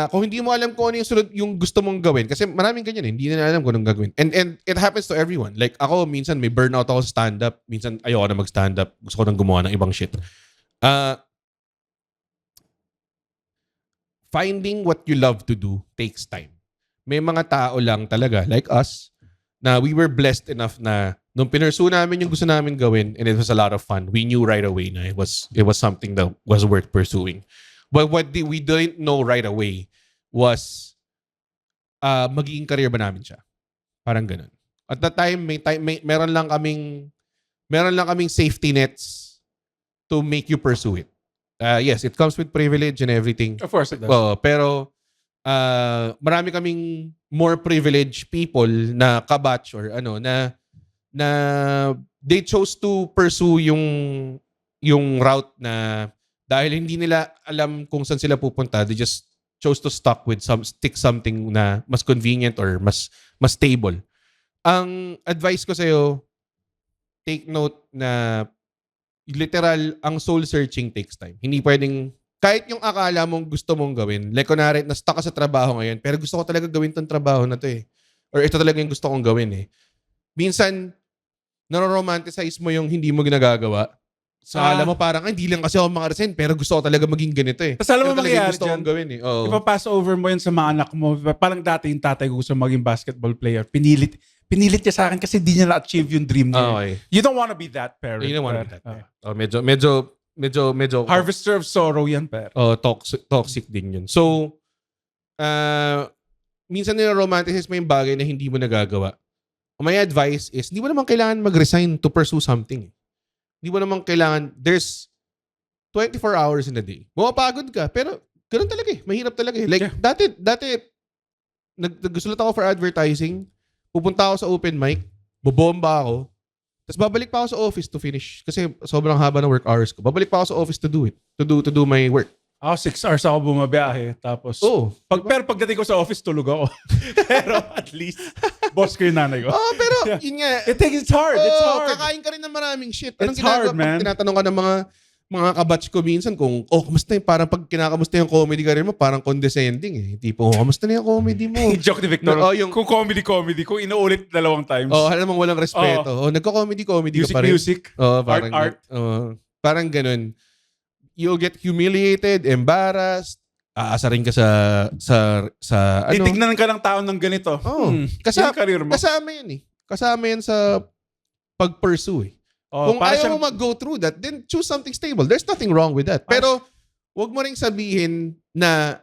kung hindi mo alam kung ano yung sunod, yung gusto mong gawin, kasi maraming ganyan hindi na alam kung anong gagawin. And it happens to everyone. Like ako, minsan may burnout ako sa stand-up. Minsan ayoko na mag-stand-up. Gusto ko nang gumawa ng ibang shit. Finding what you love to do takes time. May mga tao lang talaga, like us, na we were blessed enough na Nung pinursue namin yung gusto namin gawin, and it was a lot of fun, we knew right away na it was something that was worth pursuing. But what we didn't know right away was magiging career ba namin siya. Parang ganun. At that time, meron lang kaming safety nets to make you pursue it. Yes, it comes with privilege and everything. Of course it does. Pero marami kaming more privileged people na kabatch or na they chose to pursue yung route na dahil hindi nila alam kung saan sila pupunta, they just chose to stick something na mas convenient or mas stable. Ang advice ko sa'yo, take note na literal, ang soul searching takes time. Hindi pwedeng, kahit yung akala mong gusto mong gawin, like kunwari, na-stuck ka sa trabaho ngayon, pero gusto ko talaga gawin tong trabaho na to eh. Or ito talaga yung gusto kong gawin eh. Minsan, naroromanticize mo yung hindi mo ginagagawa. Akala mo parang, hindi lang kasi ako makaresign, pero gusto ko talaga maging ganito eh. Tapos alam mo Ito talaga mangyayari yung gusto kong dyan? gawin eh. Oo. Ipapass over mo yun sa mga anak mo. Parang dati yung tatay ko gusto maging basketball player. Pinilit niya sa akin kasi di niya na-achieve yung dream niya. Okay. You don't wanna be that parent. You don't want to be that. Medyo Harvester of sorrow yan, per. toxic din yun. So, minsan nila-romanticize mo yung bagay na hindi mo nagagawa. My advice is, hindi mo naman kailangan mag-resign to pursue something. Hindi mo naman kailangan, there's 24 hours in a day. Mapapagod ka, pero ganun talaga eh. Mahirap talaga eh. Like, dati, nagsulat ako for advertising, pupunta ako sa open mic, bobomba ako, tapos babalik pa ako sa office to finish. Kasi sobrang haba ng work hours ko. Babalik pa ako sa office to do it. To do my work. Ako, 6 hours ako bumabiyahe. Tapos, pero pagdating ko sa office, tulog ako. Pero at least, boss ko yung nanay ko. Pero yun nga. It's hard. It's hard. Kakain ka rin ng maraming shit. Anong It's hard, ginagawa? man. Pag tinatanong ka ng mga kabatch ko minsan kung, kamusta yung parang pag kinakamusta yung comedy career mo, parang condescending eh. Tipo, kamusta na yung comedy mo? Joke ni Victor. Kung comedy, kung inuulit 2 times. Alam mo walang respeto. Nagko-comedy ka pa rin. Music. Parang, art. Parang ganun. You'll get humiliated, embarrassed, aasarin ka sa ano. Titignan ka ng tao ng ganito. Kasama, yung career mo. Kasama yan eh. Kasama yan sa pag-pursue eh. Kung ayaw mo mag-go through that, then choose something stable. There's nothing wrong with that. Pero wag mo ring sabihin na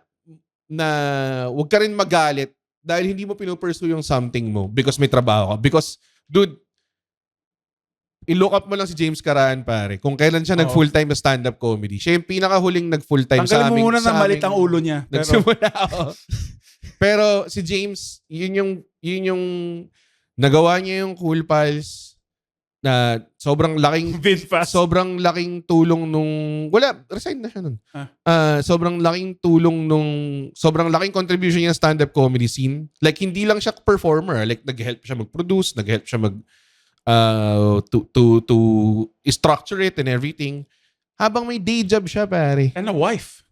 wag ka rin magalit dahil hindi mo pinupursue yung something mo because may trabaho ka. Because, dude, i-look up mo lang si James Caraan, pare. Kung kailan siya nag-full-time na stand-up comedy. Siya yung pinakahuling nag-full-time sa aming... Tanggalin mo muna na malit ang ulo niya. Nagsimula ako. Pero si James, yun yung nagawa niya yung Cool Pals na sobrang laking tulong nung... resign na siya nun. Sobrang laking contribution niya sa stand-up comedy scene. Like, hindi lang siya performer. Like, nag-help siya mag-produce, nag-help siya to structure it and everything. Habang may day job siya, pare. And a wife.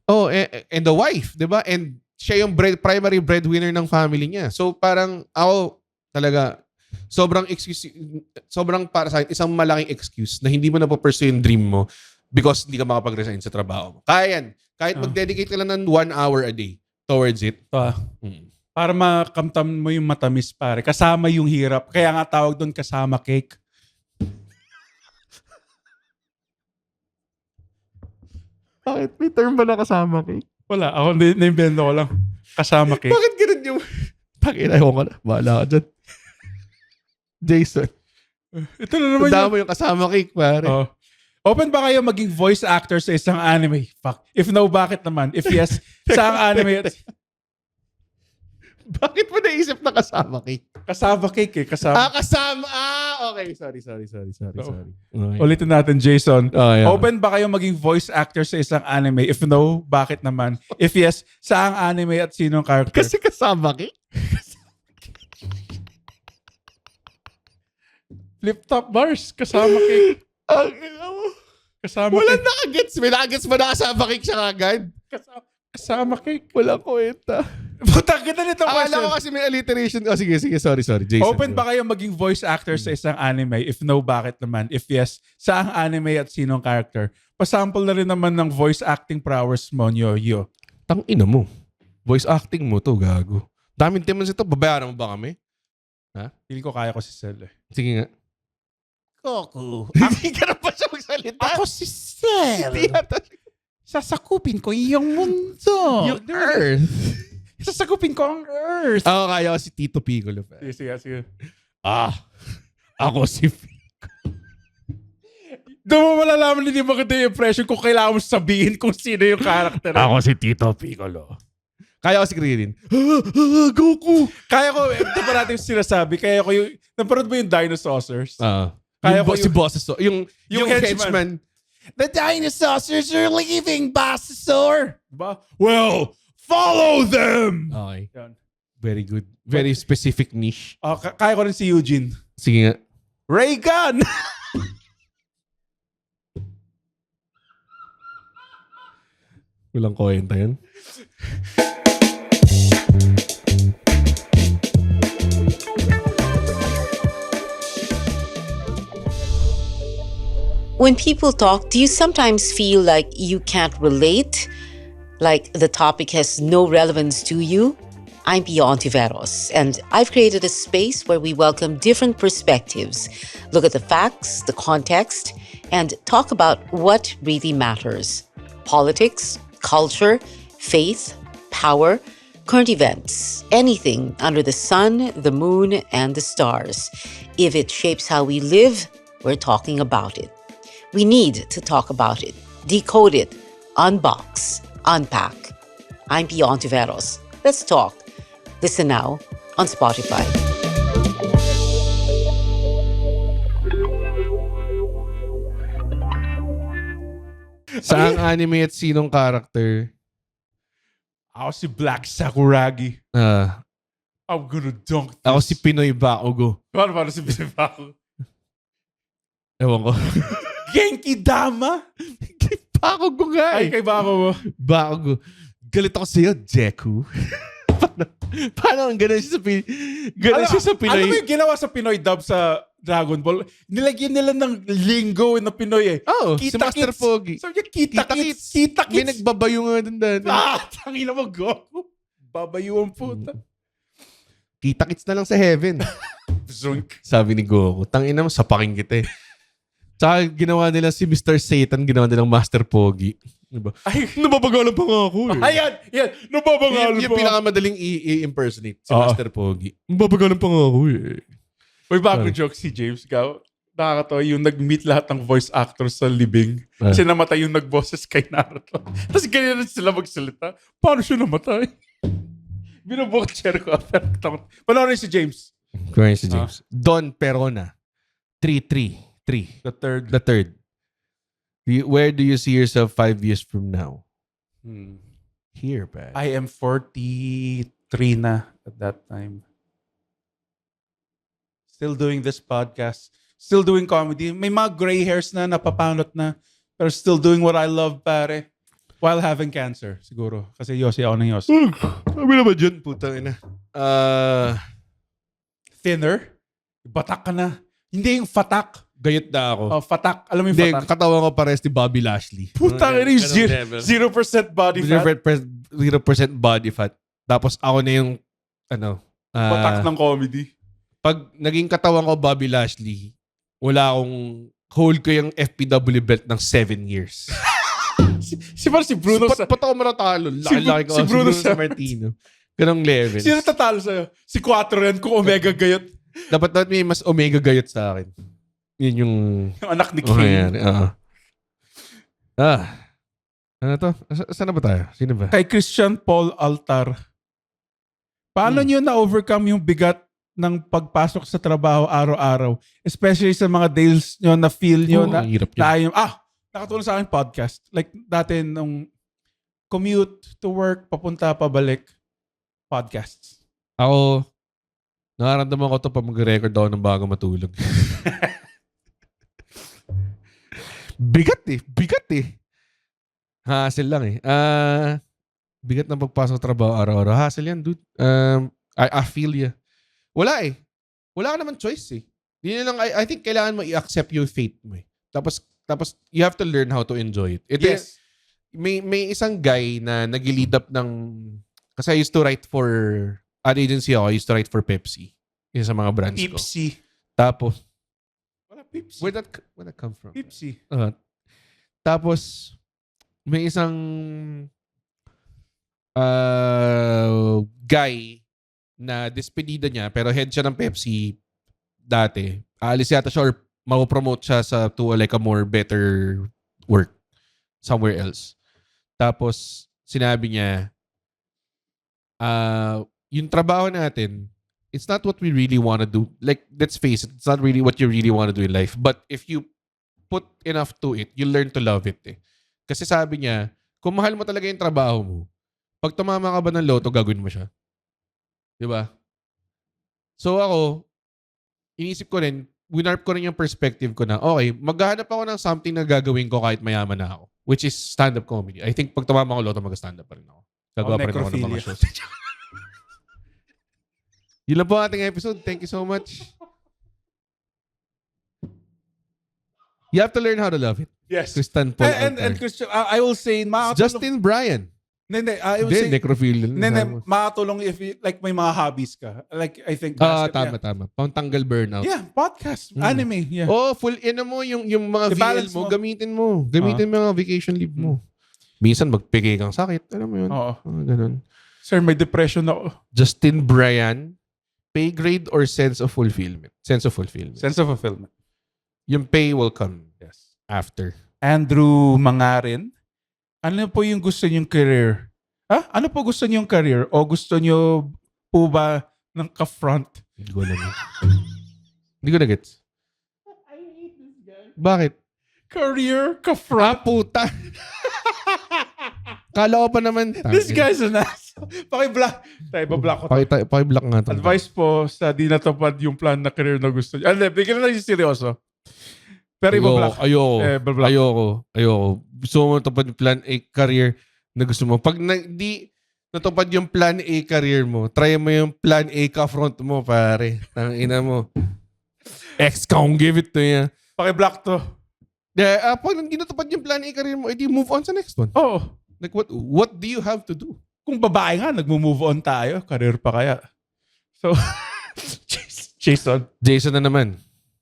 And a wife, di ba? And siya yung primary breadwinner ng family niya. So parang ako talaga, sobrang para sa akin, isang malaking excuse na hindi mo napapursue yung dream mo because hindi ka makapag-resign sa trabaho mo. Kahit mag-dedicate ka lang ng 1 hour a day towards it. Para makamtam mo yung matamis, pare. Kasama yung hirap. Kaya nga tawag doon kasama cake. Bakit? May term ba na kasama cake? Wala. Ako na-invento ko lang. Kasama cake. Bakit ganun yung... Pakita ko na. Bahala ka dyan. Jason. Ito na naman tanda mo yung kasama cake, pare. Open ba kayo maging voice actor sa isang anime? Fuck. If no, bakit naman? If yes, sa anime... Bakit mo naisip na kasama cake? Kasama cake eh. Kasama. Okay. Sorry. Okay. Ulitin natin, Jason. Yeah. Open ba kayo maging voice actor sa isang anime? If no, bakit naman? If yes, saang anime at sinong character? Kasi kasama cake? Flip-top bars. Kasama cake. Kasama Walang cake. nakagets. May nakagets ba na kasama cake siya agad? Kasama cake. Walang kwenta. Putang kita nito question. Akala ko kasi may alliteration. Sige. Sorry. Jason. Open ba kayo maging voice actor sa isang anime? If no, bakit naman? If yes, saang anime at sinong character? Pasample na rin naman ng voice acting prowess mo, Yo. Tang ina mo. Voice acting mo to, gago. Daming temas ito. Babayaran mo ba kami? Feeling ko kaya ko si Sel eh. Sige nga. Goku. Hindi ka na pa siya magsalita. Ako si Cell. Hindi yata. Sasakupin ko iyong mundo. Yung Earth. Sasakupin ko ang Earth. Ako kaya ko si Tito Piccolo. Sige. Ako si Doon mo malalaman hindi maganda yung impression kung kailangan mo sabihin kung sino yung character. Ako si Tito Piccolo. Kaya ko si Krillin. Goku! Kaya ko, ito pa natin sinasabi, kaya ko yung, naparod mo yung Dinosaurs? Kaya ko ko si Bossasaur. Yung henchman. The dinosaurs are leaving, Bossasaur. Diba? Well, follow them! Okay. Yan. Very good. Very specific niche. Kaya ko rin si Eugene. Sige nga. Ray Gun! Walang kwenta yun. When people talk, do you sometimes feel like you can't relate? Like the topic has no relevance to you? I'm Pio Ontiveros, and I've created a space where we welcome different perspectives, look at the facts, the context, and talk about what really matters. Politics, culture, faith, power, current events, anything under the sun, the moon, and the stars. If it shapes how we live, we're talking about it. We need to talk about it, decode it, unbox, unpack. I'm Pio Ontiveros. Let's talk. Listen now on Spotify. Saang anime at sinong character? Ako si Black Sakuragi. I'm gonna dunk this. Ako si Pinoy Bakugo. Paano si Binibago? Ewan ko. Genki Dama? Bakugo nga Ay, kay Bako mo. Bakugo. Galit ako sa'yo, Jeku. Paano ang ganun siya sa Pinoy? Ano mo yung ginawa sa Pinoy dub sa Dragon Ball? Nilagyan nila ng lingo na Pinoy eh. Si Master Pogi. Sabi niya, kita-kits. May nagbabayo nga dun dati. Tangina mo, Goku. Babayo ang puta. Kita-kits na lang sa heaven. Zunk. Sabi ni Goku. Tangina mo, sapakin kita eh. Tsaka ginawa nila si Mr. Satan, ginawa nilang Master Pogi. Diba? Ay, nababagalan pa nga ako eh. Ayan. Nababagalan pa. Yung pinakamadaling i-impersonate, si Master Pogi. Nababagalan pa nga ako eh. May bagong joke si James. Nakakatawa yung nag-meet lahat ng voice actors sa libing. Kasi namatay yung nag-boses kay Naruto. Tapos ganyan sila magsalita. Paano siya namatay? Binubukit chair ko. Panoorin si James. Panoorin si James. Don Perona. 3-3. The third. Where do you see yourself 5 years from now? Here, man. I am 43 na at that time. Still doing this podcast. Still doing comedy. May mga gray hairs na napapanot na. Pero still doing what I love, pare. While having cancer, siguro. Kasi yosi ako ng yosi. Sabi naman dyan, putang ina. Thinner? Batak ka na. Hindi yung fatak. Gayot na ako. Fatak. Alam mo yung Hindi, fatak? katawan ko pares ni Bobby Lashley. Putang ina yung 0% body fat. 0% body fat. Tapos ako na yung, Batak ng comedy. Pag naging katawan ko Bobby Lashley, wala akong, hold ko yung FPW belt ng 7 years. si Bruno sa... Ba't ako maratalo? Laki-laki ko. Si Bruno Sa Martino. Ganong level. Sino tatalo sa'yo? Si 4 yan kung Omega Gayot. Dapat may mas Omega Gayot sa akin. Yun yung anak ni King. Ano to? Saan na ba tayo? Sino ba? Kay Christian Paul Altar. Paano nyo na-overcome yung bigat ng pagpasok sa trabaho araw-araw? Especially sa mga days nyo na feel nyo na hirap yun. nakatulong sa akin podcast. Like dati nung commute to work, papunta, pabalik, podcasts. Ako, nakaramdaman ko to pag mag-record ako ng bago matulog. Bigat eh. Hassle lang eh. Bigat ng pagpasok trabaho araw-araw. Hassle yan, dude. I feel ya. Wala eh. Wala ka naman choice eh. Yun lang, I think kailangan mo i-accept yung fate mo eh. Tapos you have to learn how to enjoy it. Yes. May isang guy na nag-lead up ng, kasi I used to write for, ad agency ako, I used to write for Pepsi. Isa sa mga brands ko. Pepsi. Tapos, Wala Pepsi. Where that come from? Pepsi. Tapos, may isang guy na despedida niya pero head siya ng Pepsi dati. Aalis yata siya or mapopromote siya to like a more better work somewhere else. Tapos, sinabi niya, yung trabaho natin, it's not what we really want to do. Like, let's face it, it's not really what you really want to do in life. But if you put enough to it, you learn to love it. Kasi sabi niya, kung mahal mo talaga yung trabaho mo, pag tumama ka ba ng loto, gagawin mo siya. Diba? So ako, inisip ko rin, winarp ko rin yung perspective ko na, okay, maghahanap ako ng something na gagawin ko kahit mayaman na ako. Which is stand-up comedy. I think pag tumama ko loto, mag-stand-up pa rin ako. Gagawa pa rin ako ng mga shows. Yun lang po ang ating episode. Thank you so much. You have to learn how to love it. Yes. Tristan Paul And Christian, I will say, Justin Bryan. I will say, necrophilia. makatulong if like may mga hobbies ka. Like, I think tama. Pangtanggal burnout. Yeah, podcast, anime. Yeah. Oh, full mo yung mga VL mo, gamitin mo. Gamitin mo yung mga vacation leave mo. Minsan magpigay kang sakit. Alam mo yun? Oo. Ganun. Sir, may depression ako. Justin Bryan, pay grade or sense of fulfillment? Sense of fulfillment. Sense of fulfillment. Yung pay will come after. Andrew Mangarin, ano po yung gusto niyong career? Ano po gusto niyong career? O gusto niyo po ba ng ka-front? Hindi ko alam. Hindi ko na-gets. I hate this guy. Bakit? Career ka-front? Puta. Kala ko pa naman. This guy's an ass. Paki-block. Tayo, ba-block ko. Paki-block nga ito. Advice po sa di natupad yung plan na career na gusto niyo. Bigyan na lang yung seryoso. Pero iba-block. Ayoko. Gusto mo natupad yung plan A career na gusto mo. Pag di natupad yung plan A career mo, try mo yung plan A ka-front mo, pare. Tangina mo. Ex ka kung give it to ya. Paki-block to. Pag hindi natupad yung plan A career mo, edi move on sa next one. Oo. Like what do you have to do? Kung babae nga, nagmo-move on tayo. Career pa kaya. So, Jason na naman.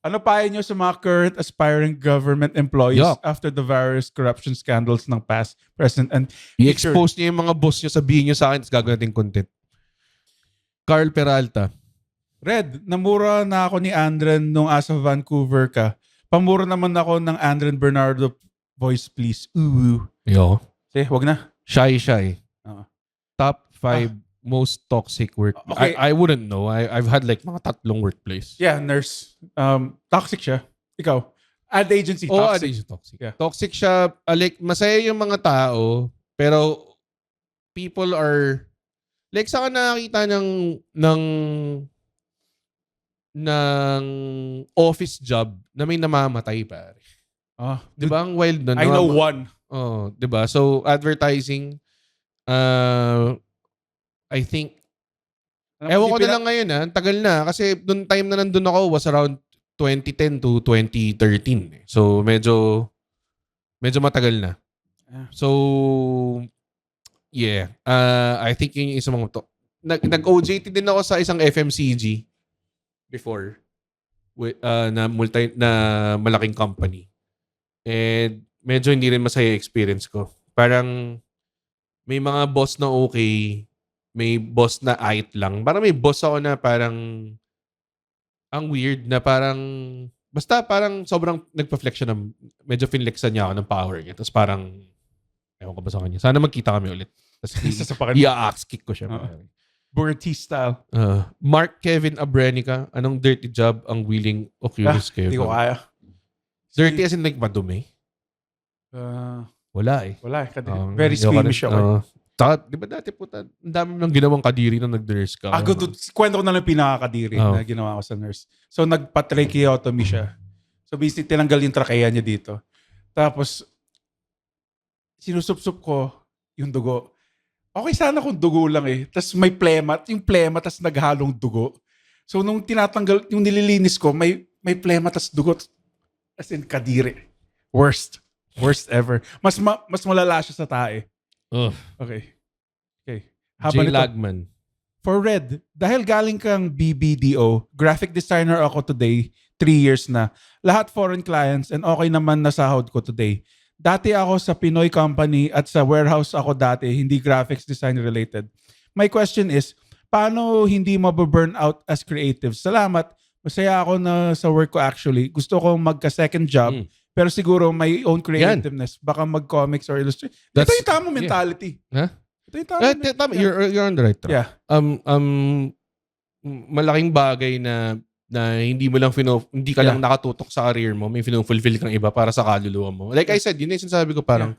Ano payo nyo sa mga current aspiring government employees after the various corruption scandals ng past, present, and i-expose niyo yung mga boss niyo, sabihin niyo sa akin, tapos gagawin natin content. Carl Peralta. Red, namura na ako ni Andren nung asa Vancouver ka. Pamura naman ako ng Andren Bernardo voice, please. Ooh. Yo. Sige, wag na. Shy. Top 5 most toxic work. Okay. I wouldn't know. I've had like mga 3 workplace. Yeah, nurse. Toxic siya. Ikaw. Ad agency, toxic. Ad agency, toxic. Yeah. Toxic siya. Like, masaya yung mga tao, pero people are, like, saan ka nakakita ng office job na may namamatay, pare. Di ba ang wild nun? I know one. Di ba? So, advertising, I think, ewan ko na lang ngayon ang tagal na. Kasi noong time na nandun ako was around 2010 to 2013. So, medyo matagal na. So, yeah. I think yun yung isa mga to. Nag-OJT din ako sa isang FMCG before na malaking company. And medyo hindi rin masaya experience ko. Parang may mga boss na okay, may boss na ait lang. Parang may boss ako na parang ang weird na parang basta parang sobrang nagpa-flex siya ng medyo finlexan niya ako ng power niya. Tapos parang ewan ko ba sa kanya. Sana magkita kami ulit. Tapos i-axe kick ko siya. Booker T style. Mark Kevin Abrenica, anong dirty job ang willing Oculus kayo? Hindi ko kaya. Dirty as in like madumi? Wala eh. Very squeamish ako. Di ba dati puta, ang dami nang ginawang kadiri na nag-nurse ka. Kwento ko na lang pinaka-kadiri na ginawa ko sa nurse. So, nagpa-tracheotomy siya. So, basically, tinanggal yung trachea niya dito. Tapos, sinusup-sup ko yung dugo. Okay sana kung dugo lang eh. Tapos may plema, tapos naghalong dugo. So, nung tinatanggal, yung nililinis ko, may plema, tapos dugo. As in, kadiri. Worst ever. Mas malala siya sa tae. Okay. Jay Lagman. For Red, dahil galing kang BBDO, graphic designer ako today, 3 years na. Lahat foreign clients and okay naman na sahod ko today. Dati ako sa Pinoy company at sa warehouse ako dati, hindi graphics design related. My question is, paano hindi mababurn out as creatives? Salamat. Masaya ako na sa work ko actually. Gusto ko magka-second job, pero siguro may own creativeness. Baka mag-comics or illustrate. Ito yung tamang mentality. Huh? Ito yung tamang mentality. You're on the right track. Yeah. Malaking bagay na hindi mo lang hindi ka lang nakatutok sa career mo, may fulfill kang iba para sa kaluluwa mo. Like I said, yun yung sinasabi ko, parang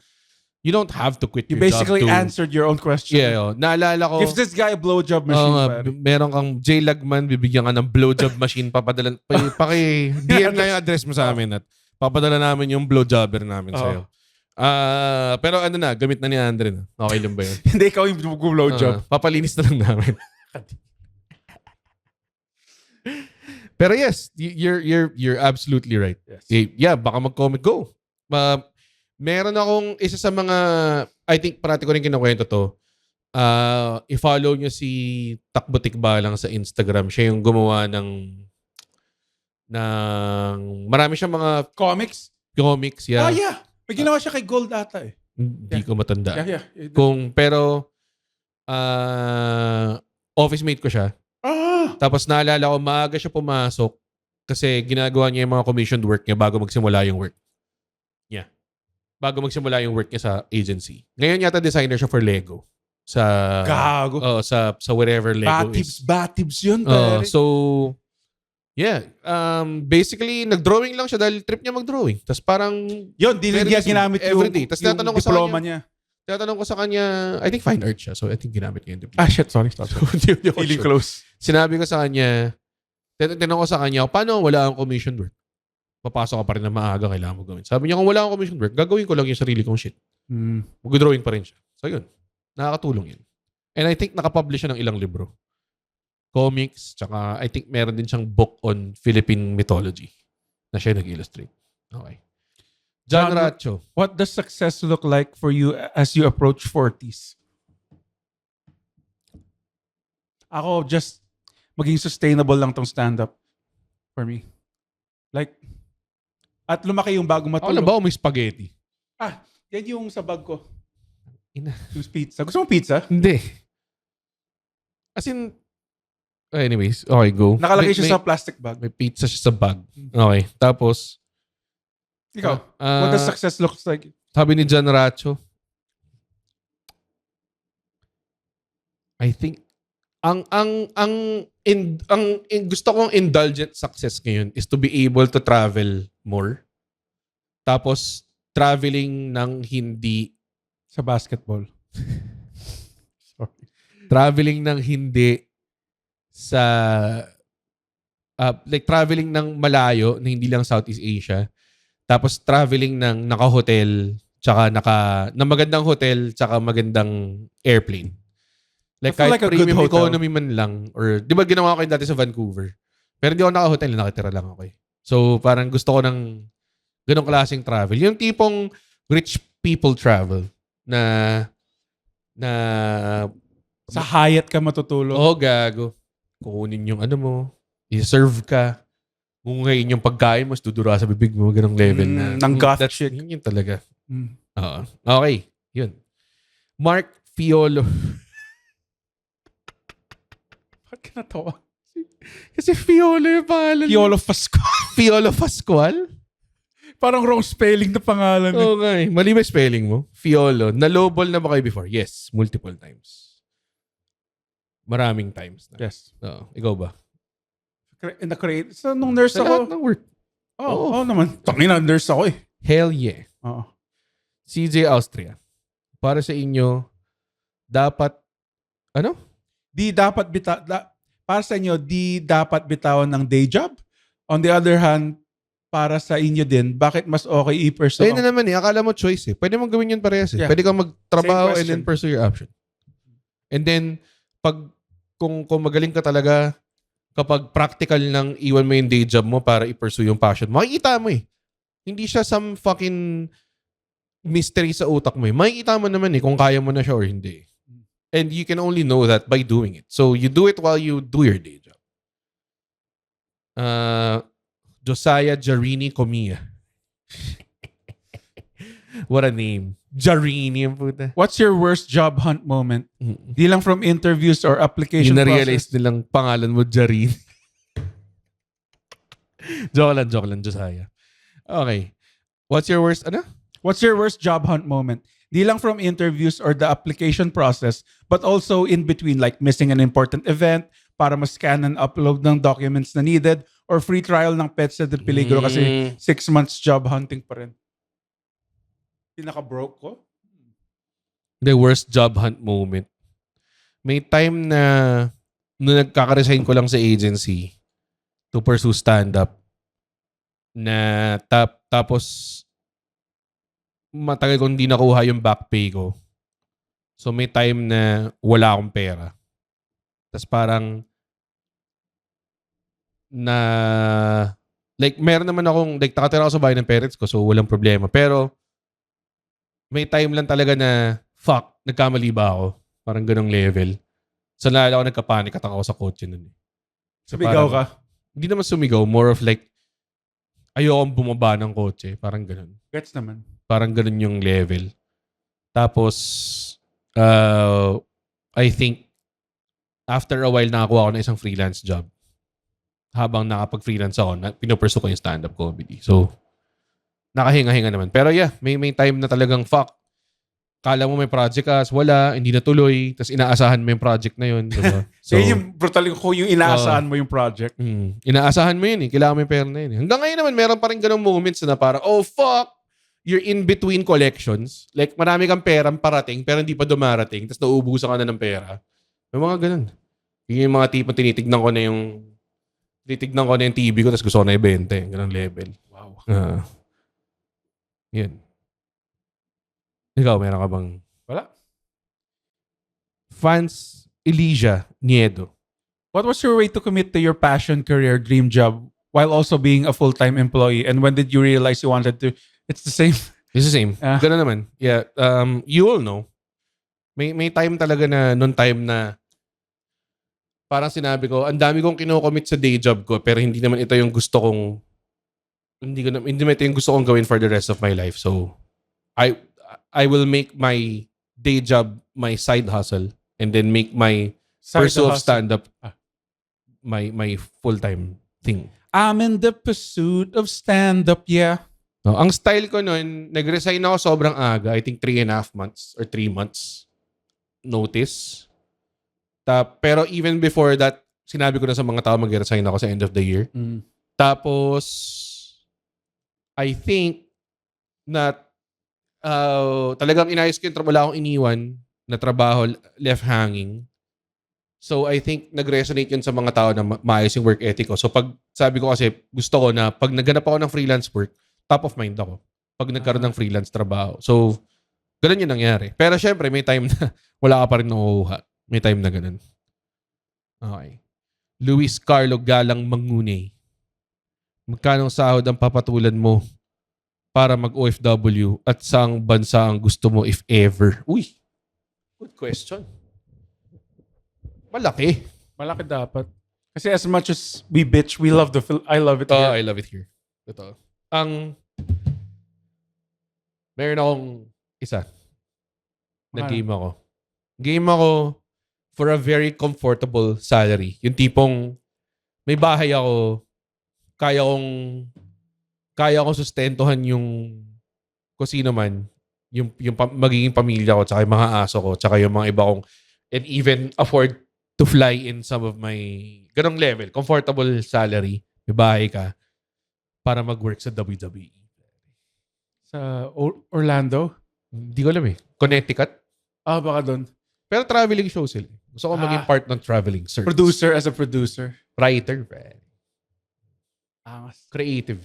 you don't have to quit You your job basically to... answered your own question. Yeah, naalala ko... Gives this guy a blowjob machine. Meron kang J. Lagman, bibigyan ka ng blowjob machine, papadala... DM na yung address mo sa amin at papadala namin yung blowjobber namin sa'yo. Pero ano na, gamit na ni Andre na. Okay lang ba yun? Hindi, ikaw yung blowjob. Papalinis na lang namin. Pero yes, you're absolutely right. Yes. Yeah, baka mag-comic go. Meron akong isa sa mga, I think parati ko rin kinukwento to. I-follow nyo si Takbo Tikbalang sa Instagram. Siya yung gumawa ng marami siyang mga Comics? yeah. Yeah. May ginawa siya kay Gold ata eh. Hindi ko matanda. Yeah. Pero office mate ko siya. Tapos naalala ko, maaga siya pumasok kasi ginagawa niya yung mga commissioned work niya bago magsimula yung work. Yeah. Bago magsimula yung work niya sa agency. Ngayon yata designer siya for Lego. Gago. Sa wherever Lego is. Batibs yun. So, yeah. Basically, nag-drawing lang siya dahil trip niya mag-drawing. Tapos parang... Yun, di niya ginamit everyday. Tapos yung diploma niya. Tinatanong ko sa kanya, I think fine art siya. So, I think ginamit niya yung diploma. Shit. Sorry. Feeling close. Sinabi ko sa kanya, tinanong ko sa kanya, paano wala akong commission work? Papasok ka pa rin na maaga, kailangan mo gawin. Sabi niya, kung wala akong commission work, gagawin ko lang yung sarili kong shit. Mag-drawing pa rin siya. So yun, nakakatulong yun. And I think nakapublish siya ng ilang libro. Comics, tsaka I think meron din siyang book on Philippine mythology na siya nag-illustrate. Okay. John Racho. What does success look like for you as you approach 40s? Ako, just maging sustainable lang tong stand-up for me. Like, at lumaki yung bago matulog. Ano ba may spaghetti? Yan yung sa bag ko. Ina. Yung pizza. Gusto mo pizza? Hindi. As in, anyways, okay, go. Nakalagay siya sa plastic bag. May pizza siya sa bag. Okay. Tapos, ikaw, what does success look like? Sabi ni John Racho, I think, gusto kong indulgent success ngayon is to be able to travel more. Tapos, traveling ng hindi sa basketball. Sorry. Traveling ng hindi sa like traveling ng malayo na hindi lang Southeast Asia. Tapos traveling ng naka-hotel tsaka na magandang hotel tsaka magandang airplane. Like kahit premium economy man lang or di ba ginawa ko yun dati sa Vancouver. Pero hindi ako naka-hotel, nakatira lang ako eh. So parang gusto ko ng ganong klaseng travel. Yung tipong rich people travel na sa Hyatt ka matutulog. Oo, gago. Kukunin yung ano mo, i-serve ka. Ngayon yung pagkain mo, dudura sa bibig mo, ganong level na. Ng goth chick. Yun talaga. Oo. Okay. Yun. Mark Fiolo. Ba't ka natawa? Kasi Fiolo yung pangalan. Fiolo Pascual. Fiolo Pascual? Parang wrong spelling na pangalan. Oo nga eh. Mali ba spelling mo? Fiolo. Na-lowball na ba kayo before? Yes. Multiple times. Maraming times na. Yes. Oo. Ikaw ba? In the create. So, nung nurse Sa ako. lahat ng work. Oo naman. Tangina, nurse ako eh. Hell yeah. Oo. CJ Austria. Para sa inyo, dapat, ano? Para sa inyo, di dapat bitawan ng day job. On the other hand, para sa inyo din, bakit mas okay i-pursue? Ayun na naman eh. Akala mo choice eh. Pwede mong gawin yun parehas eh. Yeah. Pwede kang magtrabaho Same and then question. pursue your option. And then, kung magaling ka talaga, kapag practical nang iwan mo yung day job mo para i-pursue yung passion mo, makikita mo eh. Hindi siya some fucking mystery sa utak mo eh. Makikita mo naman eh kung kaya mo na siya or hindi. And you can only know that by doing it. So, you do it while you do your day job. Josiah Jarini Comia. What a name. Jarini ang puta. What's your worst job hunt moment? Di lang from interviews or application Yung na-realize process. nilang pangalan mo, Jarini. joke lang, Josiah. Okay. What's your worst, What's your worst job hunt moment? Di lang from interviews or the application process, but also in between, like missing an important event para ma-scan and upload ng documents na needed, or free trial ng Pets at the Peligro kasi 6 months job hunting pa rin. Pinaka-broke ko? The worst job hunt moment. May time na nung nagkaka-resign ko lang sa agency to pursue stand-up na tapos matagal kong hindi nakuha yung back pay ko. So may time na wala akong pera. Tapos parang meron naman akong, nakatira ako sa bahay ng parents ko so walang problema. Pero may time lang talaga na nagkamali ba ako? Parang ganong level. So naalala ko nagka-panic attack ako sa kotse nun. So, Sumigaw ka? Hindi naman sumigaw. More of like, ayokong bumaba ng kotse. Parang ganon. Gets naman. Parang ganon yung level. Tapos, I think, after a while, nakakuha ako ng isang freelance job. Habang nakapag-freelance ako, pinupursue ko yung stand-up comedy. So, nakahinga-hinga naman. Pero yeah, may time na talagang kala mo may project ka, wala, hindi natuloy, tapos inaasahan mo yung project na yun. Diba? So, yung brutal ko yung inaasahan mo yung project. Inaasahan mo yun eh. Kailangan mo yung pera na yun eh. Hanggang ngayon naman, meron pa rin ganong moments na parang, oh fuck, you're in between collections. Like, marami kang perang parating, pero hindi pa dumarating, tapos nauubusan ka na ng pera. May mga ganon. Yung mga tipo, tinitignan ko na yung TV ko, tapos gusto ko na ibente. Ganong level. Wow. Yun. Ikaw, meron ka bang... Wala. Fans Elijah Niedo. What was your way to commit to your passion, career, dream job while also being a full-time employee? And when did you realize you wanted to? It's the same. It's the same. Ganun naman. Yeah. You all know. May time talaga na, noon time na parang sinabi ko, ang dami kong kinocommit sa day job ko pero hindi naman ito yung gusto kong hindi naman ito yung gusto kong gawin for the rest of my life. So, I will make my day job my side hustle and then make my pursuit of stand-up my full-time thing. I'm in the pursuit of stand-up, yeah. No, ang style ko nun, nag-resign ako sobrang aga. I think 3.5 months or 3 months notice. Pero even before that, sinabi ko na sa mga tao mag-resign ako sa end of the year. Tapos, I think na talagang inayos ko yung wala akong iniwan na trabaho left hanging. So, I think nag-resonate yun sa mga tao na maayos yung work ethic ko. So, pag sabi ko kasi, gusto ko na pag naghanap ako ng freelance work, top of mind ako. Pag nagkaroon ng freelance trabaho. So, ganun yung nangyari. Pero syempre, may time na wala ka pa rin nakukuha. May time na ganun. Okay. Luis Carlo Galang Mangunay. Magkano sahod ang papatulan mo para mag-OFW at saang bansa ang gusto mo if ever? Uy, good question. Malaki. Malaki dapat. Kasi as much as we bitch, we love I love it here. I love it here. Ito. Meron akong isa. Nag-game ako. Game ako for a very comfortable salary. Yung tipong may bahay ako, kaya kong sustentuhan yung kung sino man, yung magiging pamilya ko, tsaka yung mga aso ko, tsaka yung mga iba kong, and even afford to fly in some of my ganong level. Comfortable salary. May bahay ka para mag-work sa WWE. Sa Orlando? Hindi ko alam eh. Connecticut? Baka doon. Pero traveling show sila. Gusto ko maging part ng traveling service. Producer as a producer. Writer. Angas. Creative.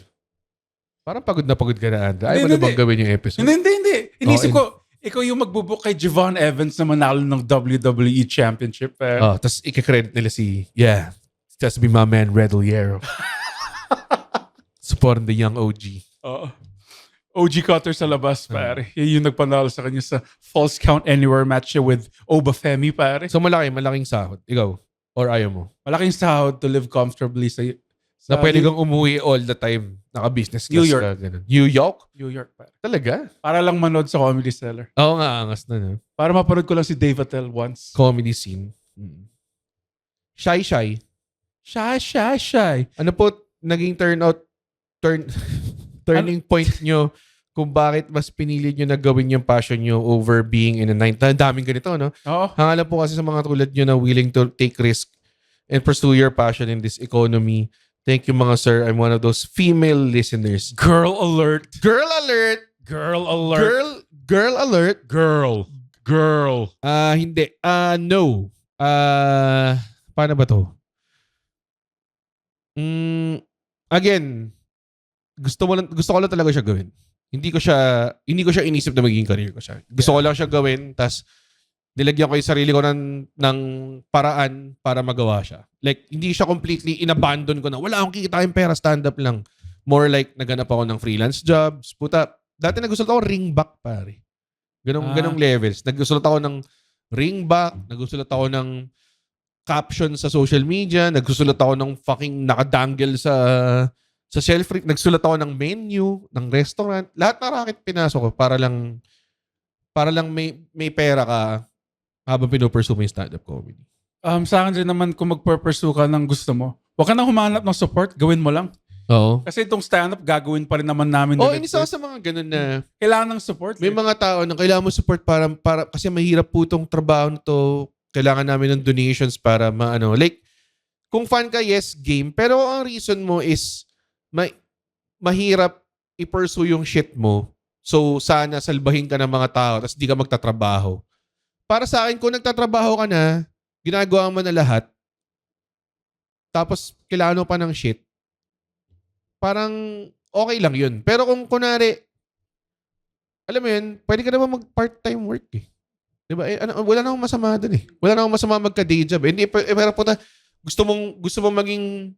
Parang pagod na pagod ka na, Andra. Ayaw mo na bang gawin yung episode? Hindi. Inisip ko, ikaw yung magbubook kay Javon Evans na manalo ng WWE Championship. Tapos ikakredit nila just be my man, Red Liero. Supporting the young OG. OG Cutter sa labas, pare. Yun yung nagpanalo sa kanya sa Falls Count Anywhere match with Obafemi, pare. So malaking sahod. Ikaw? Or ayaw mo? Malaking sahod to live comfortably sa Na pwede kang umuwi all the time. Naka-business class New York. ka. Ganun. New York? New York pa. Talaga? Para lang manood sa Comedy Cellar. Oo nga, angas na. No? Para mapanood ko lang si Dave Attell once. Comedy scene. Shy. Shy. Ano po naging turning point nyo kung bakit mas pinili nyo na gawin yung passion nyo over being in a night? Daming ganito, no? Oo. Hangalan po kasi sa mga tulad nyo na willing to take risk and pursue your passion in this economy. Thank you mga sir. I'm one of those female listeners. Girl alert. Girl alert! Girl alert. Girl alert! Girl. Hindi. No. Paano ba to? Again, gusto ko lang talaga siya gawin. Hindi ko siya inisip na magiging career ko siya. Gusto ko lang siya gawin, tas nilagyan ko yung sarili ko ng paraan para magawa siya. Like, hindi siya completely inabandon ko na wala akong kikitain pera, stand-up lang. More like, naganap ako ng freelance jobs. Puta, dati nagsusulat ako ringback, pare. Ganong levels. Nagsusulat ako ng ringback, nagsusulat ako ng caption sa social media, nagsusulat ako ng fucking nakadangle sa shelf, nagsulat ako ng menu, ng restaurant. Lahat na racket pinasok ko para lang may pera ka habang pinupursue mo yung stand-up comedy. Sa akin din naman, kung magpursue ka ng gusto mo, huwag ka na humanap ng support, gawin mo lang. Oo. Kasi itong stand-up, gagawin pa rin naman namin. Inis ako sa mga ganun na kailangan ng support. may mga tao na kailangan mo support para kasi mahirap po itong trabaho nito. Kailangan namin ng donations para maano. Like, kung fan ka, yes, game. Pero ang reason mo is mahirap i-pursue yung shit mo. So, sana salbahin ka ng mga tao tapos di ka magtatrabaho. Para sa akin, kung nagtatrabaho ka na, ginagawa mo na lahat, tapos kailangan mo pa ng shit, parang okay lang yun. Pero kung kunwari, alam mo yun, pwede ka naman mag-part-time work eh. Diba? Wala na akong masama dun eh. Wala na akong masama magka-day job. Hindi, pero po na, gusto mong maging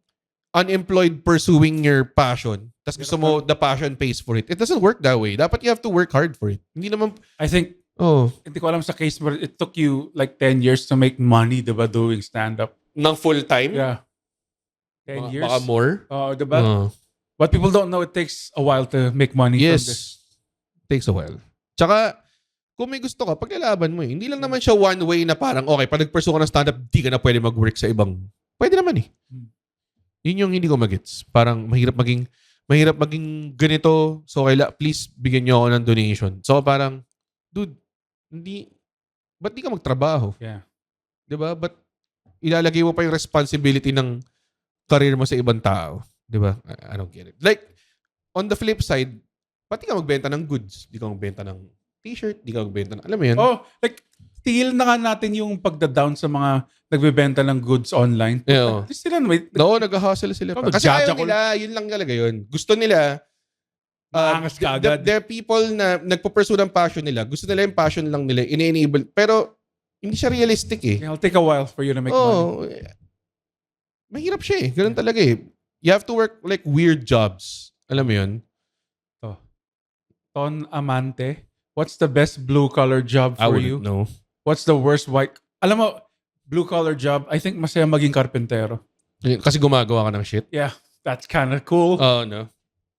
unemployed pursuing your passion. Tapos gusto mo, the passion pays for it. It doesn't work that way. Dapat you have to work hard for it. Hindi naman, I think, hindi ko alam sa case, but it took you like 10 years to make money, diba, doing stand-up. ng full time? Yeah. 10 years. Baka more? Diba? But people don't know it takes a while to make money from this. Yes. Takes a while. Tsaka, kung may gusto ka, paglalaban mo eh. Hindi lang naman siya one way na parang, okay, pag nag-pursue ka ng stand-up, di ka na pwede mag-work sa ibang. Pwede naman eh. Yun yung hindi ko magets. Parang mahirap maging ganito. So, please, bigyan niyo ako ng donation. So, parang, dude, ba't di ka magtrabaho? Yeah. Diba? Ba't ilalagay mo pa yung responsibility ng career mo sa ibang tao? Diba? I don't get it. Like, on the flip side, ba't di ka magbenta ng goods? Di ka magbenta ng t-shirt? Di ka magbenta ng, alam mo yun? Like, tigil na nga natin yung pagda-down sa mga nagbebenta ng goods online. Yeah. Sila naman. No, nag-hustle sila pa. Kasi ayaw nila, yun lang talaga yun. Gusto nila, maangas ka agad. there are people na nagpo-pursue ng passion nila. Gusto nila yung passion lang nila. Ini-enable. Pero, hindi siya realistic eh. It'll take a while for you to make money. Mahirap siya eh. Ganun talaga eh. You have to work like weird jobs. Alam mo yun? Ton Amante, what's the best blue-collar job for you? No. What's the worst white? Alam mo, blue-collar job, I think masaya maging karpentero. Kasi gumagawa ka ng shit? Yeah, that's kind of cool. Oh, no.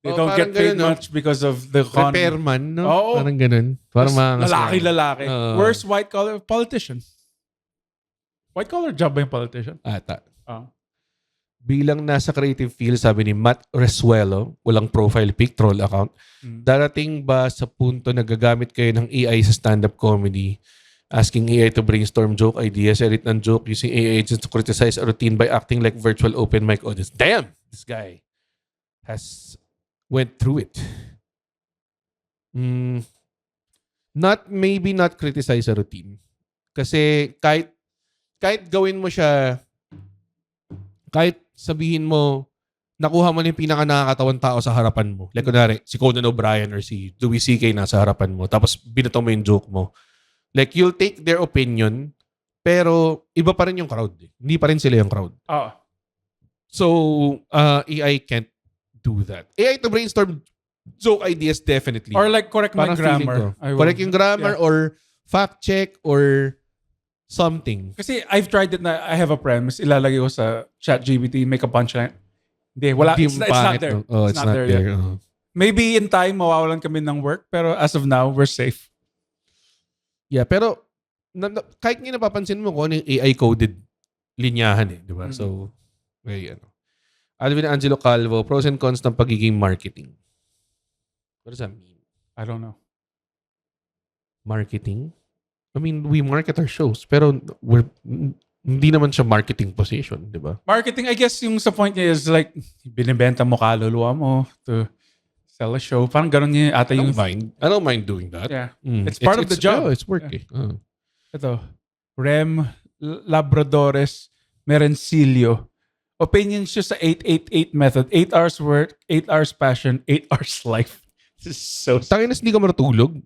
They don't get paid much because of the economy. Repairman, no? Oo. Parang ganun. Parang mga lalaki. Worst white-collar politician. White-collar job ba yung politician? Ata. Oh. Bilang nasa creative field, sabi ni Matt Resuelo, walang profile pic, troll account, darating ba sa punto na gagamit kayo ng AI sa stand-up comedy? Asking AI to brainstorm joke ideas, edit ng joke, using AI agents to criticize a routine by acting like virtual open mic audience. Damn! This guy has went through it. Maybe not criticize a routine. Kasi kahit gawin mo siya, kahit sabihin mo, nakuha mo na yung pinaka-nakakatawang tao sa harapan mo. Like, kunwari, si Conan O'Brien or si Louis C.K. nasa harapan mo. Tapos, binato mo yung joke mo. Like, you'll take their opinion, pero iba pa rin yung crowd. Eh. Hindi pa rin sila yung crowd. So, AI can't do that. AI to brainstorm joke ideas, definitely. Or like, correct my Parang grammar. Correct yung grammar or fact check or something. Kasi I've tried it na I have a premise, ilalagay ko sa ChatGPT, make a punchline. Hindi, wala. Hindi It's not pangit, there. no? Oh, it's not yet. there. Oh. Maybe in time, mawawalan kami ng work. Pero as of now, we're safe. Yeah, pero kahit nga napapansin mo kung ano yung AI-coded linyahan eh, di ba? So, Alvin Angelo Calvo, pros and cons ng pagiging marketing. What does that mean? I don't know. Marketing? I mean, we market our shows, pero hindi naman siya marketing position, di ba? Marketing, I guess, yung sa point niya is like, binibenta mo kaluluwa mo to sell a show. Parang ganun niya ata yung... I don't mind doing that. Yeah. It's part of the job. Yeah, it's work eh. Ito. Rem Labradores Merencilio. Opinions siya sa 888 method. 8 hours work, 8 hours passion, 8 hours life. This is so... Tanginas, hindi ka matulog.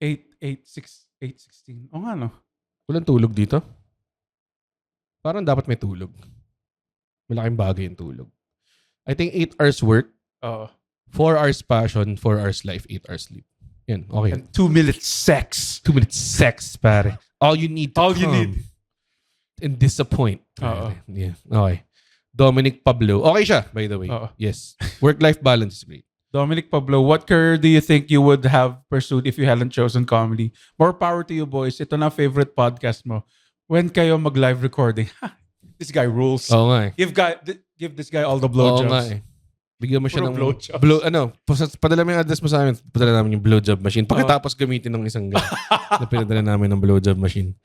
816. O nga, no? Walang tulog dito. Parang dapat may tulog. Malaking bagay yung tulog. I think 8 hours work, 4 hours passion, 4 hours life, 8 hours sleep. Yan, okay. And 2 minutes sex. 2 minutes sex, pare. All you need to All you need. And disappoint. Yeah, okay. Dominic Pablo. Okay siya, by the way. Yes. Work-life balance is great. Dominic Pablo, what career do you think you would have pursued if you hadn't chosen comedy? More power to you, boys. Ito na favorite podcast mo. When kayo mag-live recording? This guy rules. Oo nga eh. Give this guy all the blowjobs. Oo nga eh. Bigyan mo siya Puro ng blowjobs. padala mo yung address mo sa amin. Padala namin yung blowjob machine. Pagkatapos gamitin ng isang guy na pinadala namin ng blowjob machine.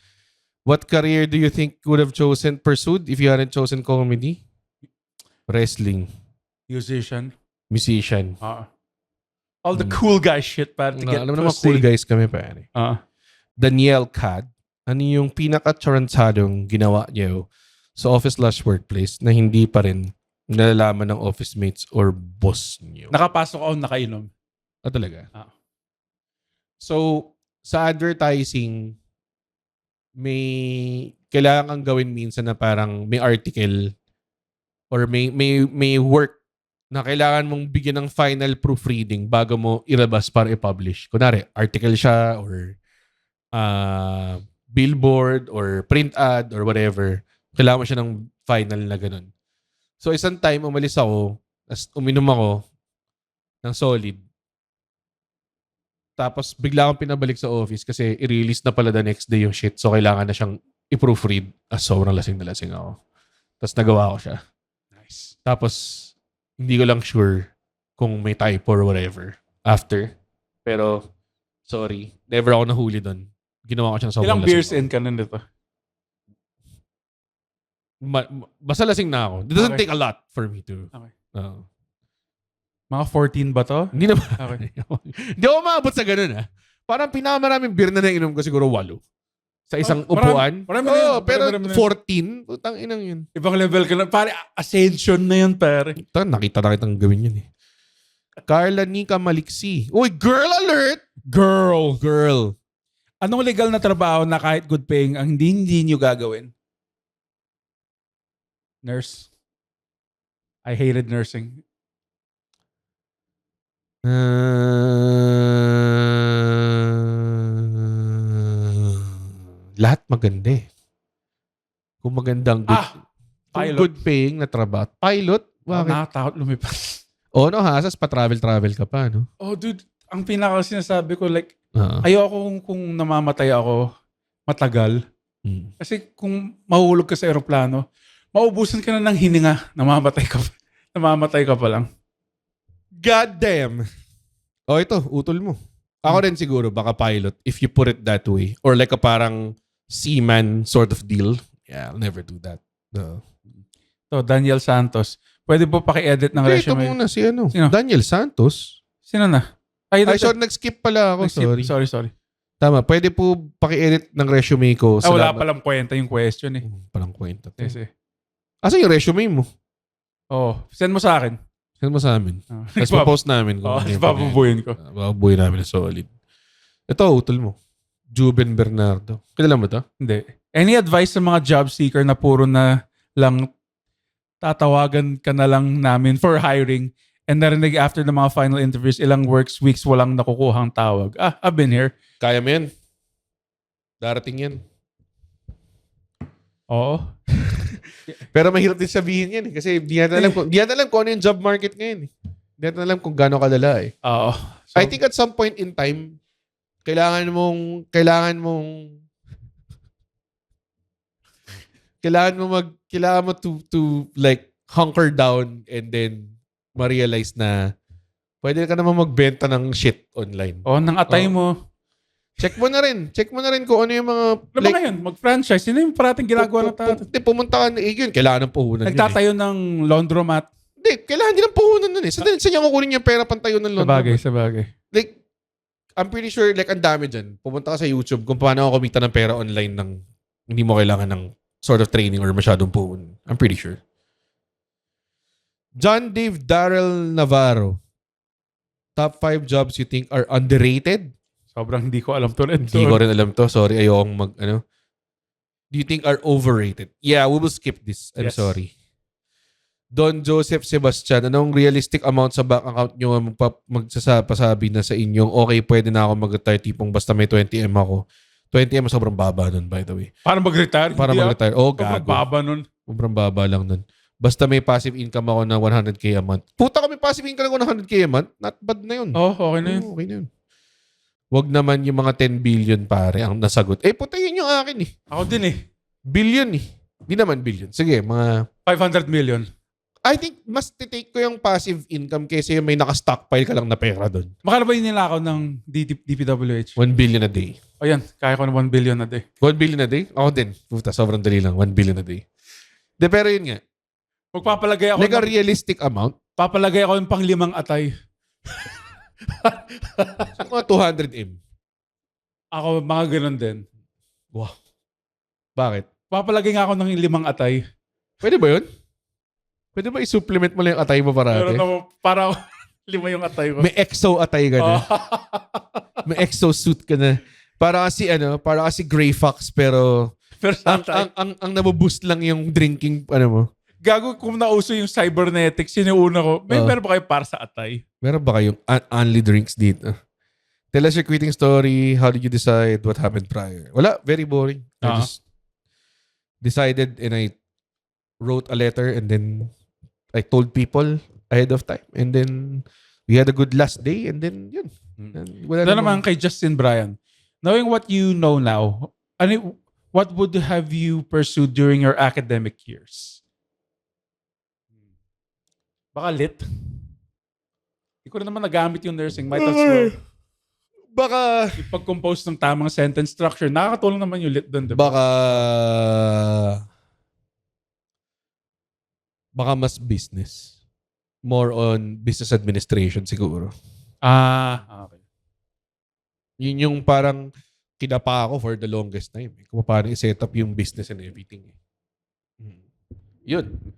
What career do you think you would have pursued if you hadn't chosen comedy? Wrestling. Musician. All the cool guy shit, pare, to get alam naman cool guys kami, pare. Danielle Cad, ano yung pinaka-charansadong ginawa niyo sa office/workplace na hindi pa rin nalalaman ng office mates or boss niyo? Nakapasok ako, nakainom. Talaga? So, sa advertising, may kailangan kang gawin minsan na parang may article or may work na kailangan mong bigyan ng final proofreading bago mo ilabas para i-publish. Kunwari, article siya or billboard or print ad or whatever. Kailangan mo siya ng final na ganun. So, isang time, umalis ako, uminom ako ng solid. Tapos, bigla akong pinabalik sa office kasi i-release na pala the next day yung shit. So, kailangan na siyang i-proofread. Sobrang lasing na lasing ako. Tapos, nagawa ko siya. Nice. Tapos, hindi ko lang sure kung may typo or whatever after. Pero, sorry. Never ako nahuli doon. Ginawa ko siyang sobrang Ilang lasing. beers in ka na nito? Basta lasing na ako. It doesn't take a lot for me to... Okay. Mga 14 ba to? Hindi naman. Okay. Hindi ako maabot sa ganun Parang pinakamaraming beer na nainom ko siguro 8. Sa isang upuan. Pero 14, putang inang yun. Ibang level ka na. Pare, ascension na yun, pare. Nakita na kitang gawin yun Carla Nika Maliksi. Uy, girl alert! Girl. Anong legal na trabaho na kahit good paying ang hindi nyo gagawin? Nurse. I hated nursing. Lahat maganda Kung magandang good paying na trabaho. Pilot? Bakit? Nakatakot lumipas. Hasas pa travel ka pa, no? Oh, dude. Ang pinaka sinasabi ko, like, ayoko kung namamatay ako matagal. Kasi kung mahulog ka sa aeroplano, maubusan ka na ng hininga. Namamatay ka pa lang. God damn. Ito, utol mo. Ako rin siguro, baka pilot, if you put it that way. Or like a parang seaman sort of deal. Yeah, I'll never do that. No. So, Daniel Santos. Pwede po paki-edit ng Ito resume? muna si ano. Sino? Daniel Santos. Sino na? Ay, sorry, nag-skip pala ako. Sorry. Tama, pwede po paki-edit ng resume ko. Wala palang kwenta yung question Palang kwenta. Yes. Asa yung resume mo? Send mo sa akin. Send mo sa amin. Tapos pa-post namin. Papabubuhin ko. Papabubuhin namin na solid. Ito, utol mo. Juben Bernardo. Kilala mo to? Hindi. Any advice sa mga job seeker na puro na lang tatawagan ka na lang namin for hiring and narinig after the mga final interviews, ilang weeks walang nakukuhang tawag. I've been here. Kaya mo yan. Darating yan. Oo. Pero mahirap din sabihin yan eh. Kasi di natin alam kung ano yung job market ngayon eh. Di natin alam kung gaano kalala eh. Oo. So, I think at some point in time, kailangan mo to like hunker down and then ma-realize na pwede ka naman magbenta ng shit online. nang atay mo. Check mo na rin kung ano yung mga Ano ba ngayon? Mag-franchise. Sino yung parating ginagawa na tayo? pumunta ka na yun, kailangan ng puhunan yun. Nagtatayo ng laundromat. Hindi, kailangan din ng puhunan nun eh. Saan niya kukunin yung pera pantayo ng laundromat? Sa bagay. Like, I'm pretty sure, like, ang dami dyan. Pumunta ka sa YouTube kung paano ako kumita ng pera online ng hindi mo kailangan ng sort of training or masyadong puhunan. I'm pretty sure. John Dave Darrell Navarro. Top 5 jobs you think are underrated? Sobrang hindi ko alam to rin. Hindi ko rin alam to. Sorry, ayokong Do you think are overrated? Yeah, we will skip this. I'm Yes. sorry. Don Joseph Sebastian, anong realistic amount sa bank account nyo ang magsasabi na sa inyong okay, pwede na ako mag-retire tipong basta may 20M ako. 20M sobrang baba nun, by the way. Para mag-retire? Para mag-retire. Oh, Sobrang gago. baba nun. Sobrang baba lang nun. Basta may passive income ako na 100k a month. Puta kami passive income ng 100k a month? Not bad na yun. Okay na yun. Okay na yun. Wag naman yung mga 10 billion pare ang nasagot. Puta yun yung akin eh. Ako din eh. Billion eh. Di naman billion. Sige, mga... 500 million. I think mas titake ko yung passive income kaysa yung may naka-stockpile ka lang na pera doon. Makala ba yung nilakaw ng DPWH? 1 billion a day. O yan, kaya ko ng 1 billion a day. 1 billion a day? Ako din. Puta, sobrang dali lang. 1 billion a day. Pero yun nga. Magpapalagay ako Like a realistic amount. papalagay ako ng pang 5 atay. So, mga 200M. Ako, mga ganun din. Wow. Bakit? Papalagay nga ako ng 5 atay. Pwede ba yun? Pwede ba i-supplement mo lang yung atay mo Pero parate? para 5 yung atay ko. May exo atay ka na. Oh. May exo suit ka na. Para kasi Grey Fox pero Pero sa atay. ang naboboost lang yung drinking mo. Gago kung nauso yung cybernetics, yun yung una ko. Meron ba kayo para sa atay? Meron ba kayong only drinks dito? Tell us your quitting story. How did you decide? What happened prior? Wala. Very boring. I just decided and I wrote a letter and then I told people ahead of time. And then we had a good last day and then yun. Wala Ito naman kay Justin Bryan. Knowing what you know now, what would have you pursued during your academic years? Baka lit. Hindi ko na naman nagamit yung nursing. Might as well. Baka Yung pag-compose ng tamang sentence structure, nakakatulong naman yung lit doon. Diba? Baka mas business. More on business administration siguro. Okay. Yun yung parang kinapa ako for the longest time. Kung paano i-set up yung business and everything. Yun.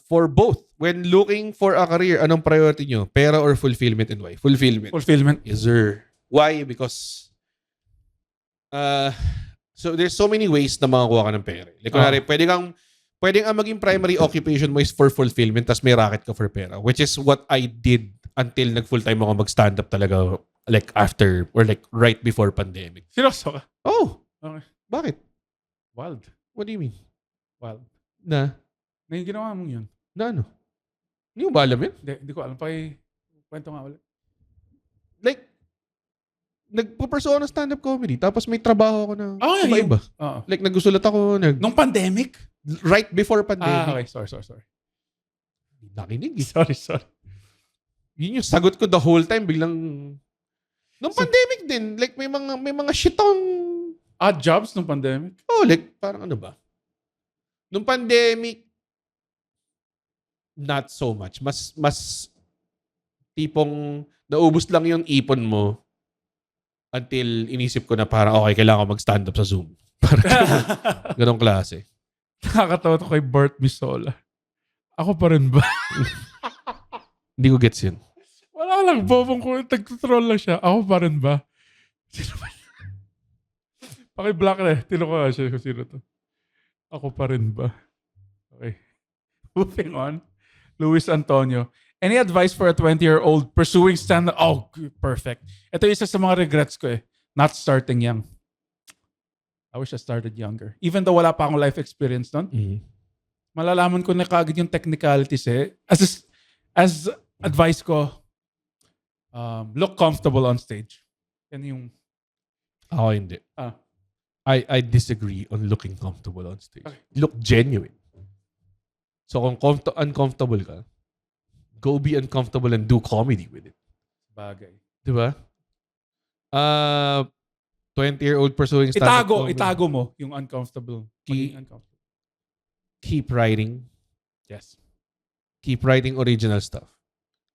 For both, when looking for a career, anong priority nyo? Pera or fulfillment and why? Fulfillment. Fulfillment. Yes, sir. Why? Because so there's so many ways na makakuha ka ng pera. Like, kunwari, pwedeng ang maging primary occupation mo is for fulfillment tas may racket ka for pera. Which is what I did until nag-full-time ako mag-stand up talaga like after or like right before pandemic. Seryoso ka? Oh! Okay. Bakit? Wild. What do you mean? Wild. Na Ngayon ginawa mong yun. ano? Hindi mo ba alam yun? Hindi ko alam. Kwento nga ulit. Like, nagpupursue ako ng stand-up comedy tapos may trabaho ako na yeah, iba-iba. Oo. Like, nagsusulat ako Nung pandemic? right before pandemic. Okay. Sorry. Nakinig eh. Sorry. Yun yung sagot ko the whole time. Biglang, nung pandemic din, like may mga shit akong, Odd jobs nung pandemic? like parang ano ba? Nung pandemic, not so much. Mas tipong naubos lang yung ipon mo until inisip ko na parang okay, kailangan ko mag-stand up sa Zoom. Parang ganong klase. Nakakatawa to kay Bart Misola. Ako pa rin ba? Hindi ko gets yun. Wala lang. Bobong ko. Tag-troll lang siya. Ako pa rin ba? Sino ba? Paki-black na eh. Tino ko nga siya kung sino to. Ako pa rin ba? Okay. Moving on. Luis Antonio. Any advice for a 20-year-old pursuing stand-up? Oh, perfect. Ito yung isa sa mga regrets ko eh. Not starting young. I wish I started younger. Even though wala pa akong life experience nun, malalaman ko na kaagad yung technicalities eh. As advice ko, look comfortable on stage. Yan yung... Ako hindi. I disagree on looking comfortable on stage. Okay. Look genuine. So kung uncomfortable ka, go be uncomfortable and do comedy with it. Bagay. Diba? 20-year-old pursuing stand-up comedy. Itago mo yung uncomfortable. Maging uncomfortable. Keep writing. Yes. Keep writing original stuff.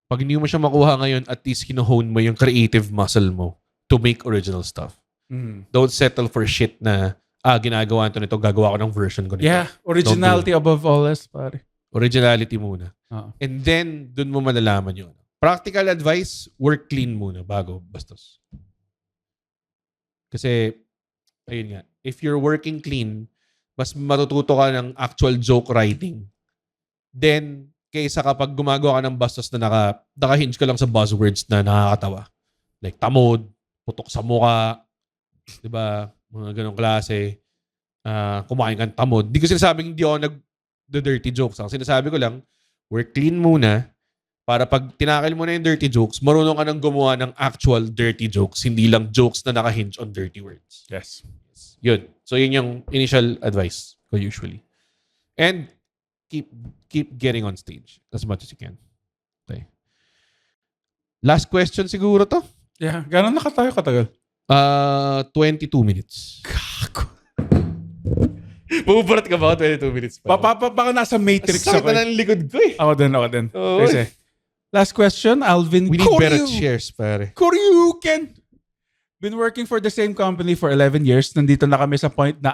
Pag hindi mo siya makuha ngayon, at least hino-hone mo yung creative muscle mo to make original stuff. Don't settle for shit na, ginagawa nito, gagawa ko ng version ko nito. Yeah, originality above all else, pare. Originality muna. And then, dun mo malalaman yun. Practical advice, work clean muna bago bastos. Kasi, ayun nga, if you're working clean, mas matututo ka ng actual joke writing. Then, kaysa kapag gumagawa ka ng bastos na naka-hinge ka lang sa buzzwords na nakakatawa. Like, tamod, putok sa muka, diba? Mga ganong klase. Kumain kang tamod. Di ko sinasabing hindi ako nag-dirty jokes. Ang sinasabi ko lang, work clean muna para pag tinakil mo na yung dirty jokes, marunong ka nang gumawa ng actual dirty jokes, hindi lang jokes na naka-hinge on dirty words. Yes. Yun. So, yun yung initial advice ko usually. And keep getting on stage as much as you can. Okay. Last question siguro to. Yeah. Gano'n na tayo katagal? 22 minutes. Buburat ka ba 22 minutes pa? Baka nasa Matrix sakit ako. na ng likod ko eh. Ako din. Oh, Kasi, last question, Alvin. We need better shares, pare. Koryuken! Been working for the same company for 11 years. Nandito na kami sa point na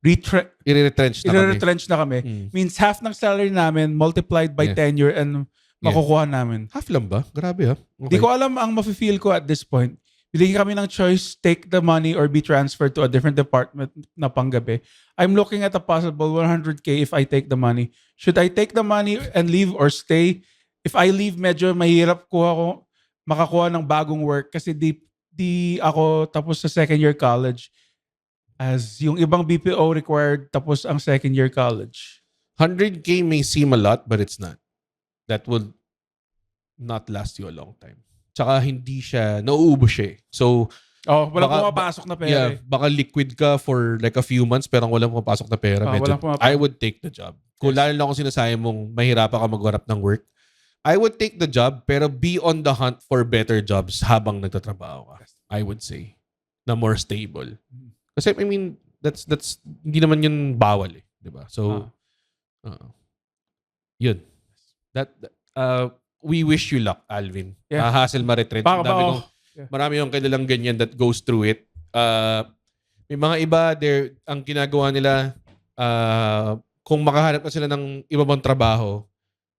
I-retrench na kami. Means half ng salary namin multiplied by tenure and makukuha namin. Half lang ba? Grabe ha. Di ko alam ang mafe-feel ko at this point. Bigyan kami ng choice, take the money or be transferred to a different department na panggabi. I'm looking at a possible 100K if I take the money. Should I take the money and leave or stay? If I leave, medyo mahirap makakuha ng bagong work kasi di ako tapos sa second year college. As yung ibang BPO required tapos ang second year college. 100K may seem a lot, but it's not. That would not last you a long time. Tsaka hindi siya, nauubos siya eh. So, walang pumapasok na pera. Yeah, baka liquid ka for like a few months pero walang pumapasok na pera. I would take the job. Kung lalo lang kung sinasabi mong mahirapan ka magwarap ng work, I would take the job pero be on the hunt for better jobs habang nagtatrabaho ka. I would say. Na more stable. Kasi, I mean, that's hindi naman yun bawal eh. Diba? So, yun. We wish you luck, Alvin. Yeah. Hassle ma-retrench. Marami yung kilalang ganyan that goes through it. May mga iba, ang ginagawa nila, kung makahanap na sila ng iba bang trabaho,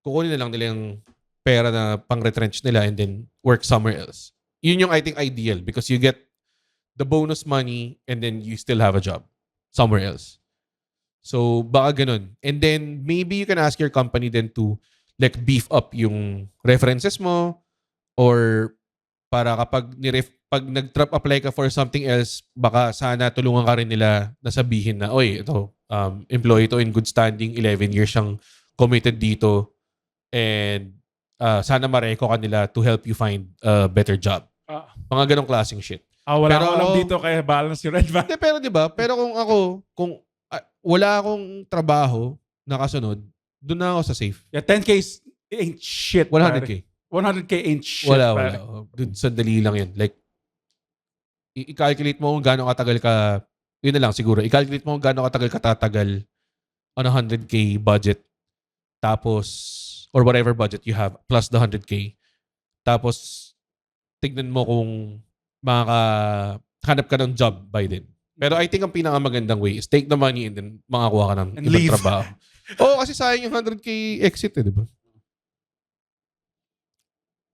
kukunin na lang nila yung pera na pang-retrench nila and then work somewhere else. Yun yung I think ideal because you get the bonus money and then you still have a job somewhere else. So, baka ganun. And then, maybe you can ask your company then to like beef up yung references mo or para kapag pag nag-apply ka for something else, baka sana tulungan ka rin nila na sabihin na, oy, ito, employee to in good standing, 11 years siyang committed dito and sana mareko ka nila to help you find a better job. Mga ganong klaseng shit. Wala ko alam dito kaya bahala si Red Van. Pero diba, pero kung wala akong trabaho na kasunod, doon na ako sa safe. Yeah, 10K ain't shit. 100K. 100K ain't shit. Wala. Dude, sandali lang yan. Like, i-calculate mo kung gaano katagal ka, yun na lang siguro, i-calculate mo kung gaano katagal ka tatagal on a 100K budget. Tapos, or whatever budget you have, plus the 100K. Tapos, tignan mo kung makakahanap ka ng job by then. Pero I think ang pinakamagandang way is take the money and then makakuha ka ng ibang trabaho. Kasi sayang yung 100K exit di ba?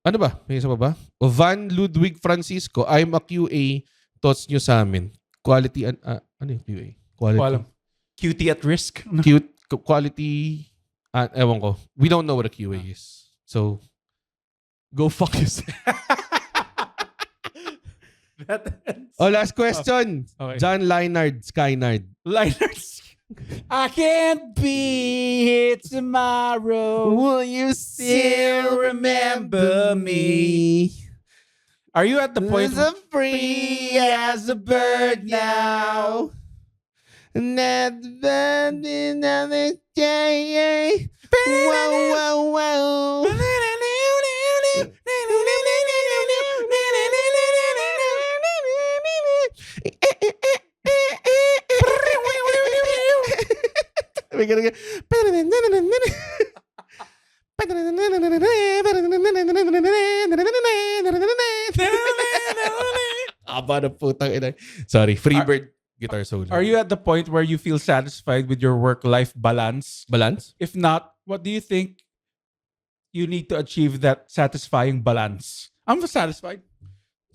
Ano ba? May isa pa ba? Van Ludwig Francisco, I'm a QA. Thoughts nyo sa amin. Quality, ano yung QA? Quality. QT at risk? Quality, ewan ko. We don't know what a QA is. So, go fuck yourself. Last question. Okay. John Leinard, Skynard. Liners. I can't be here tomorrow. Will you still remember me? Are you at the point? As free as a bird now. And at the end of the day. Wow, wow, wow. We're gonna get. Aba na putang ina. Sorry, Freebird guitar solo. Are you at the point where you feel satisfied with your work-life balance? balance? If not, what do you think you need to achieve that satisfying balance? I'm satisfied.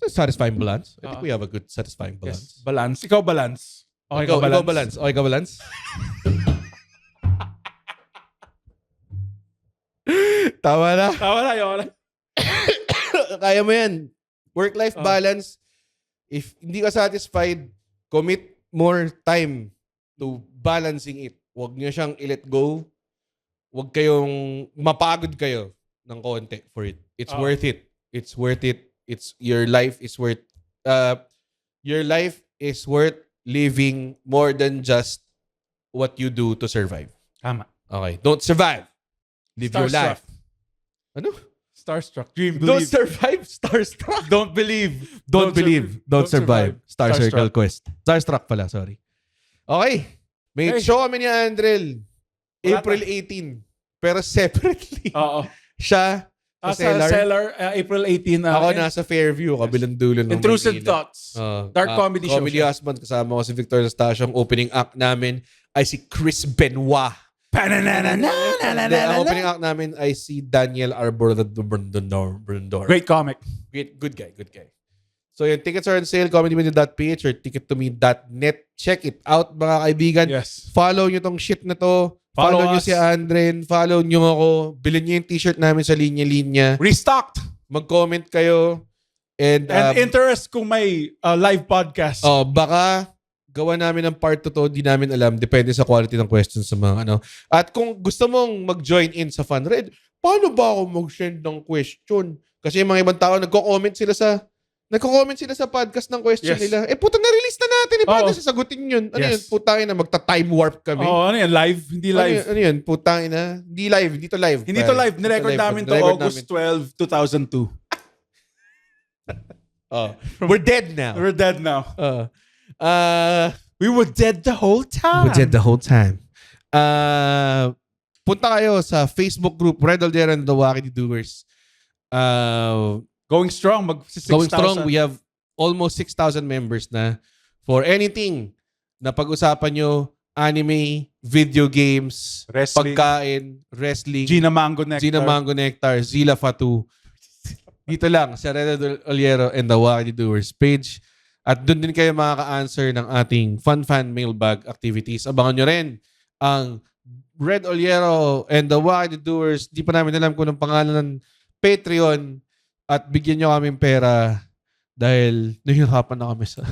Satisfying balance. I think we have a good satisfying Yes, balance. balance. Ikaw balance. Okay, Ikaw ka balance. balance. Okay ka balance? Tama na. Tawa na, yun. Kaya mo yan. Work-life Oh. balance. If hindi ka satisfied, commit more time to balancing it. Huwag nyo siyang i-let go. Huwag kayong mapagod kayo ng konti for it. It's Oh. worth it. It's worth it. It's your life is worth living more than just what you do to survive. Tama. Okay. Don't survive. Live your life. Ano? Starstruck. Dream, Don't believe. survive. Starstruck. Don't believe. Don't believe. Don't survive. Star Circle Starstruck. Quest. Starstruck pala, sorry. Okay. May Okay. show kami ni Andrel. Wala April 18. Pero separately. Oo. Siya sa Sa Cellar. Cellar, April 18. Ako nasa Fairview, kabilang dulo ng Intrusive Maynila. Thoughts. Dark comedy show Comedy siya. Husband. Kasama ko si Victor Nastasio. Ang opening act namin ay si Chris Benoit. Ang opening act namin ay si Daniel Arbor Brundor. Great comic. Good guy. So yung tickets are on sale, comedymania.ph or tickettomeme.net. Check it out mga kaibigan. Yes. Follow nyo tong shit na to. Follow nyo us. si Andren. Follow nyo ako. Bilhin nyo yung t-shirt namin sa linya-linya. Restocked. Mag-comment kayo. And interest kung may live podcast. baka gawa namin ng part 2 to, di namin alam. Depende sa quality ng questions sa mga ano. At kung gusto mong mag-join in sa FunRed, paano ba ako mag-send ng question? Kasi yung mga ibang tao, nagko-comment sila sa podcast ng question Yes. nila. Puta, na-release na natin. Paano Oo. sasagutin yun? Ano Yes. yun? Putangin na, magta-time warp kami. Ano yan? Live? Hindi live. Ano yun? Putangin na. Hindi live. Hindi to live. Hindi to live. Nirecord namin to Nirecord August 12, 2002. We're dead now. We're dead now. We were dead the whole time. Punta kayo sa Facebook group, Red Aldera and the Wacky Doers. Going strong. Mag 6,000. Going strong. We have almost 6,000 members na. For anything na pag-usapan nyo, anime, video games, Wrestling. pagkain, wrestling, Gina Mango Nectar. Gina Mango Nectar, Zila Fatu. Dito lang sa Red Oliero and the Wacky Doers page. At doon din kayo makaka-answer ng ating Fun Fan Mailbag activities. Abangan nyo rin ang Red Oliero and the Wacky Doers. Di pa namin alam kung anong pangalan ng Patreon. At bigyan nyo kaming pera dahil nahihirapan na kami sa...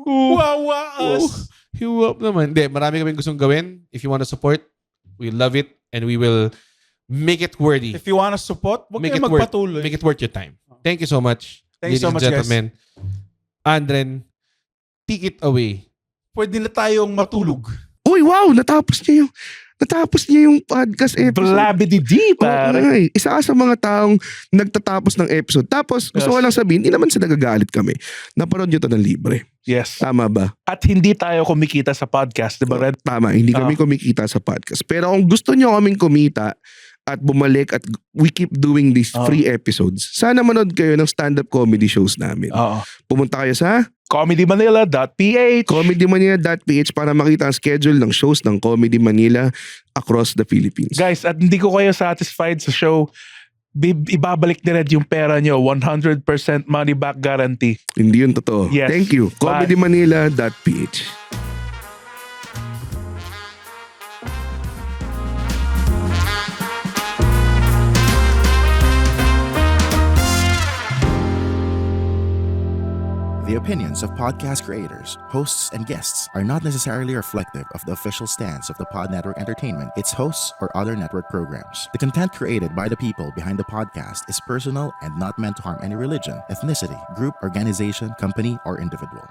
Wawa us. Hiwap naman. Hindi, marami kaming gustong gawin. If you want to support, we love it and we will make it worthy. If you want to support, wag Make kayo it worth- magpatuloy. Make it worth your time. Thank you so much. Thank you so ladies much, and gentlemen. Andren, take it away. Pwede na tayong matulog. Uy, wow! Natapos niya yung podcast episode. Blabidi-di, pare. Ay, isa ka sa mga taong nagtatapos ng episode. Tapos, gusto ko lang sabihin, hindi naman sa nagagalit kami. Napanood nyo to ng libre. Yes. Tama ba? At hindi tayo kumikita sa podcast, di ba, Red? Tama, hindi kami kumikita sa podcast. Pero kung gusto nyo kaming kumita at bumalik at we keep doing these free episodes, sana manood kayo ng stand-up comedy shows namin. Oo. Pumunta kayo sa comedymanila.ph. comedymanila.ph para makita ang schedule ng shows ng Comedy Manila across the Philippines. Guys, at hindi ko kayo satisfied sa show, ibabalik ni Red yung pera nyo. 100% money back guarantee. Hindi yun totoo. Yes. Thank you. Bye. comedymanila.ph. The opinions of podcast creators, hosts, and guests are not necessarily reflective of the official stance of the Pod Network Entertainment, its hosts, or other network programs. The content created by the people behind the podcast is personal and not meant to harm any religion, ethnicity, group, organization, company, or individual.